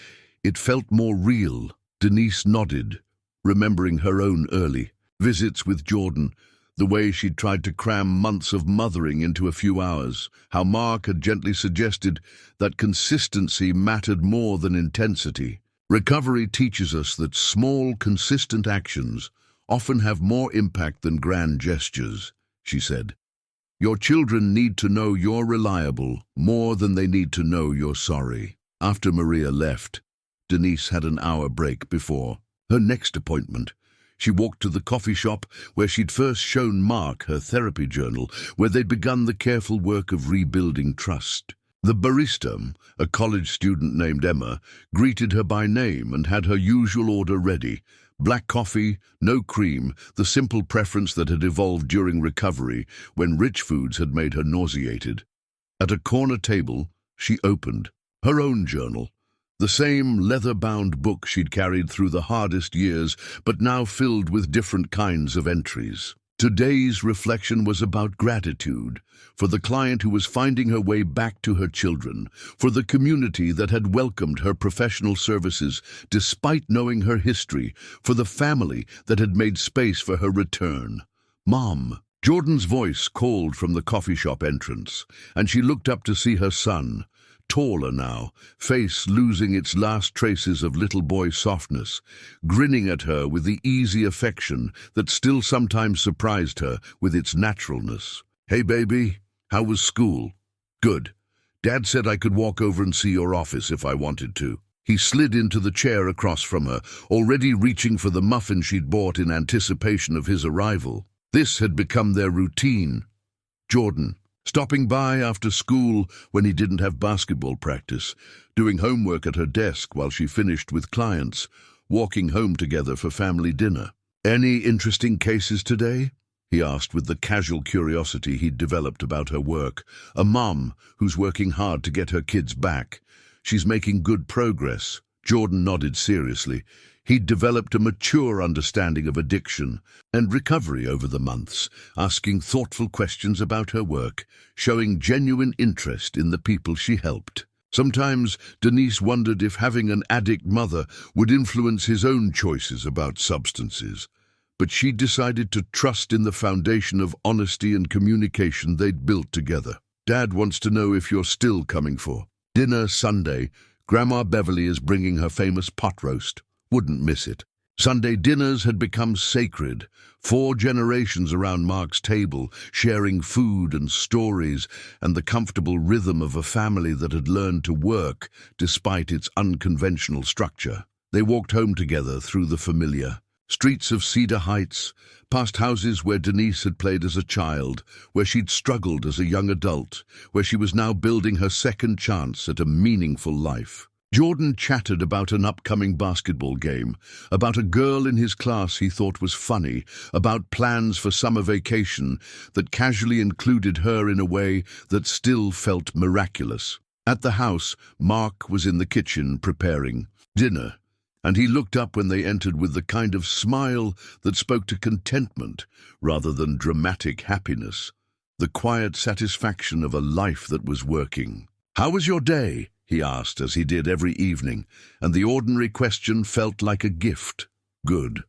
It felt more real." Denise nodded, remembering her own early visits with Jordan, the way she'd tried to cram months of mothering into a few hours, how Mark had gently suggested that consistency mattered more than intensity. Recovery teaches us that small, consistent actions often have more impact than grand gestures, she said. Your children need to know you're reliable more than they need to know you're sorry. After Maria left, Denise had an hour break before her next appointment. She walked to the coffee shop where she'd first shown Mark her therapy journal, where they'd begun the careful work of rebuilding trust. The barista, a college student named Emma, greeted her by name and had her usual order ready. Black coffee, no cream, the simple preference that had evolved during recovery when rich foods had made her nauseated. At a corner table, she opened her own journal, the same leather-bound book she'd carried through the hardest years, but now filled with different kinds of entries. Today's reflection was about gratitude, for the client who was finding her way back to her children, for the community that had welcomed her professional services despite knowing her history, for the family that had made space for her return. "Mom." Jordan's voice called from the coffee shop entrance, and she looked up to see her son, taller now, face losing its last traces of little boy softness, grinning at her with the easy affection that still sometimes surprised her with its naturalness. "Hey, baby, how was school?" "Good. Dad said I could walk over and see your office if I wanted to." He slid into the chair across from her, already reaching for the muffin she'd bought in anticipation of his arrival. This had become their routine. Jordan, stopping by after school when he didn't have basketball practice, doing homework at her desk while she finished with clients, walking home together for family dinner. "Any interesting cases today?" he asked with the casual curiosity he'd developed about her work. "A mum who's working hard to get her kids back. She's making good progress." Jordan nodded seriously. He'd developed a mature understanding of addiction and recovery over the months, asking thoughtful questions about her work, showing genuine interest in the people she helped. Sometimes Denise wondered if having an addict mother would influence his own choices about substances, but she decided to trust in the foundation of honesty and communication they'd built together. "Dad wants to know if you're still coming for dinner Sunday. Grandma Beverly is bringing her famous pot roast. Wouldn't miss it." Sunday dinners had become sacred. 4 generations around Mark's table, sharing food and stories and the comfortable rhythm of a family that had learned to work despite its unconventional structure. They walked home together through the familiar streets of Cedar Heights, past houses where Denise had played as a child, where she'd struggled as a young adult, where she was now building her second chance at a meaningful life. Jordan chattered about an upcoming basketball game, about a girl in his class he thought was funny, about plans for summer vacation that casually included her in a way that still felt miraculous. At the house, Mark was in the kitchen preparing dinner, and he looked up when they entered with the kind of smile that spoke to contentment rather than dramatic happiness, the quiet satisfaction of a life that was working. "How was your day?" he asked, as he did every evening, and the ordinary question felt like a gift. "Good.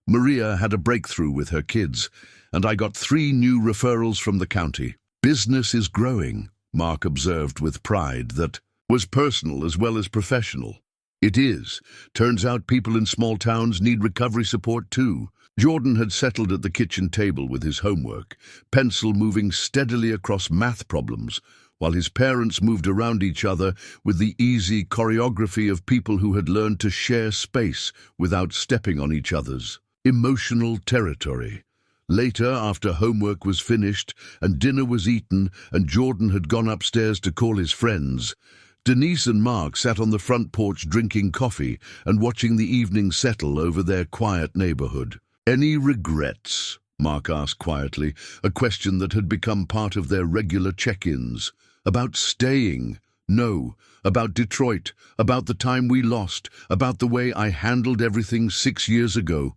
Maria had a breakthrough with her kids, and I got 3 new referrals from the county. Business is growing," Mark observed with pride that was personal as well as professional. "It is. Turns out people in small towns need recovery support too." Jordan had settled at the kitchen table with his homework, pencil moving steadily across math problems, while his parents moved around each other with the easy choreography of people who had learned to share space without stepping on each other's emotional territory. Later, after homework was finished and dinner was eaten and Jordan had gone upstairs to call his friends, Denise and Mark sat on the front porch drinking coffee and watching the evening settle over their quiet neighborhood. "Any regrets?" Mark asked quietly, a question that had become part of their regular check-ins. "About staying?" "No." "About Detroit?" "About the time we lost?" "About the way I handled everything 6 years ago?"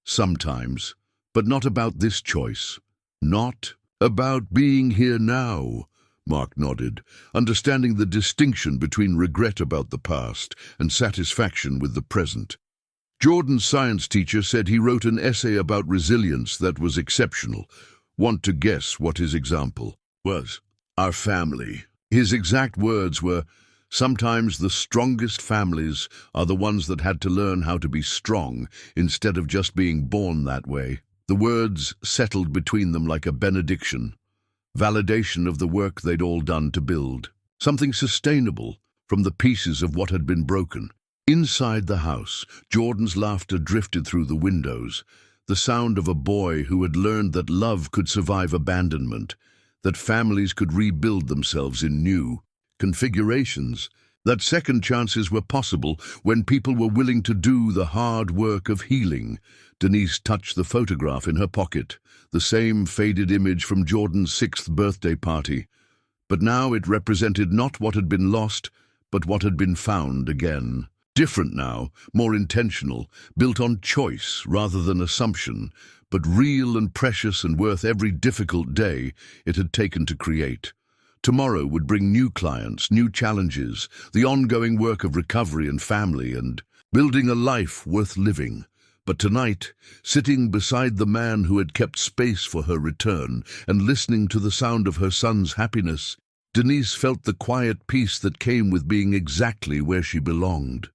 "Sometimes, but not about this choice." "Not about being here now?" Mark nodded, understanding the distinction between regret about the past and satisfaction with the present. Jordan's science teacher said he wrote an essay about resilience that was exceptional. Want to guess what his example was? "Our family." His exact words were, "Sometimes the strongest families are the ones that had to learn how to be strong instead of just being born that way." The words settled between them like a benediction, validation of the work they'd all done to build something sustainable from the pieces of what had been broken. Inside the house, Jordan's laughter drifted through the windows, the sound of a boy who had learned that love could survive abandonment, that families could rebuild themselves in new configurations, that second chances were possible when people were willing to do the hard work of healing. Denise touched the photograph in her pocket, the same faded image from Jordan's 6th birthday party. But now it represented not what had been lost, but what had been found again. Different now, more intentional, built on choice rather than assumption, but real and precious and worth every difficult day it had taken to create. Tomorrow would bring new clients, new challenges, the ongoing work of recovery and family and building a life worth living. But tonight, sitting beside the man who had kept space for her return and listening to the sound of her son's happiness, Denise felt the quiet peace that came with being exactly where she belonged.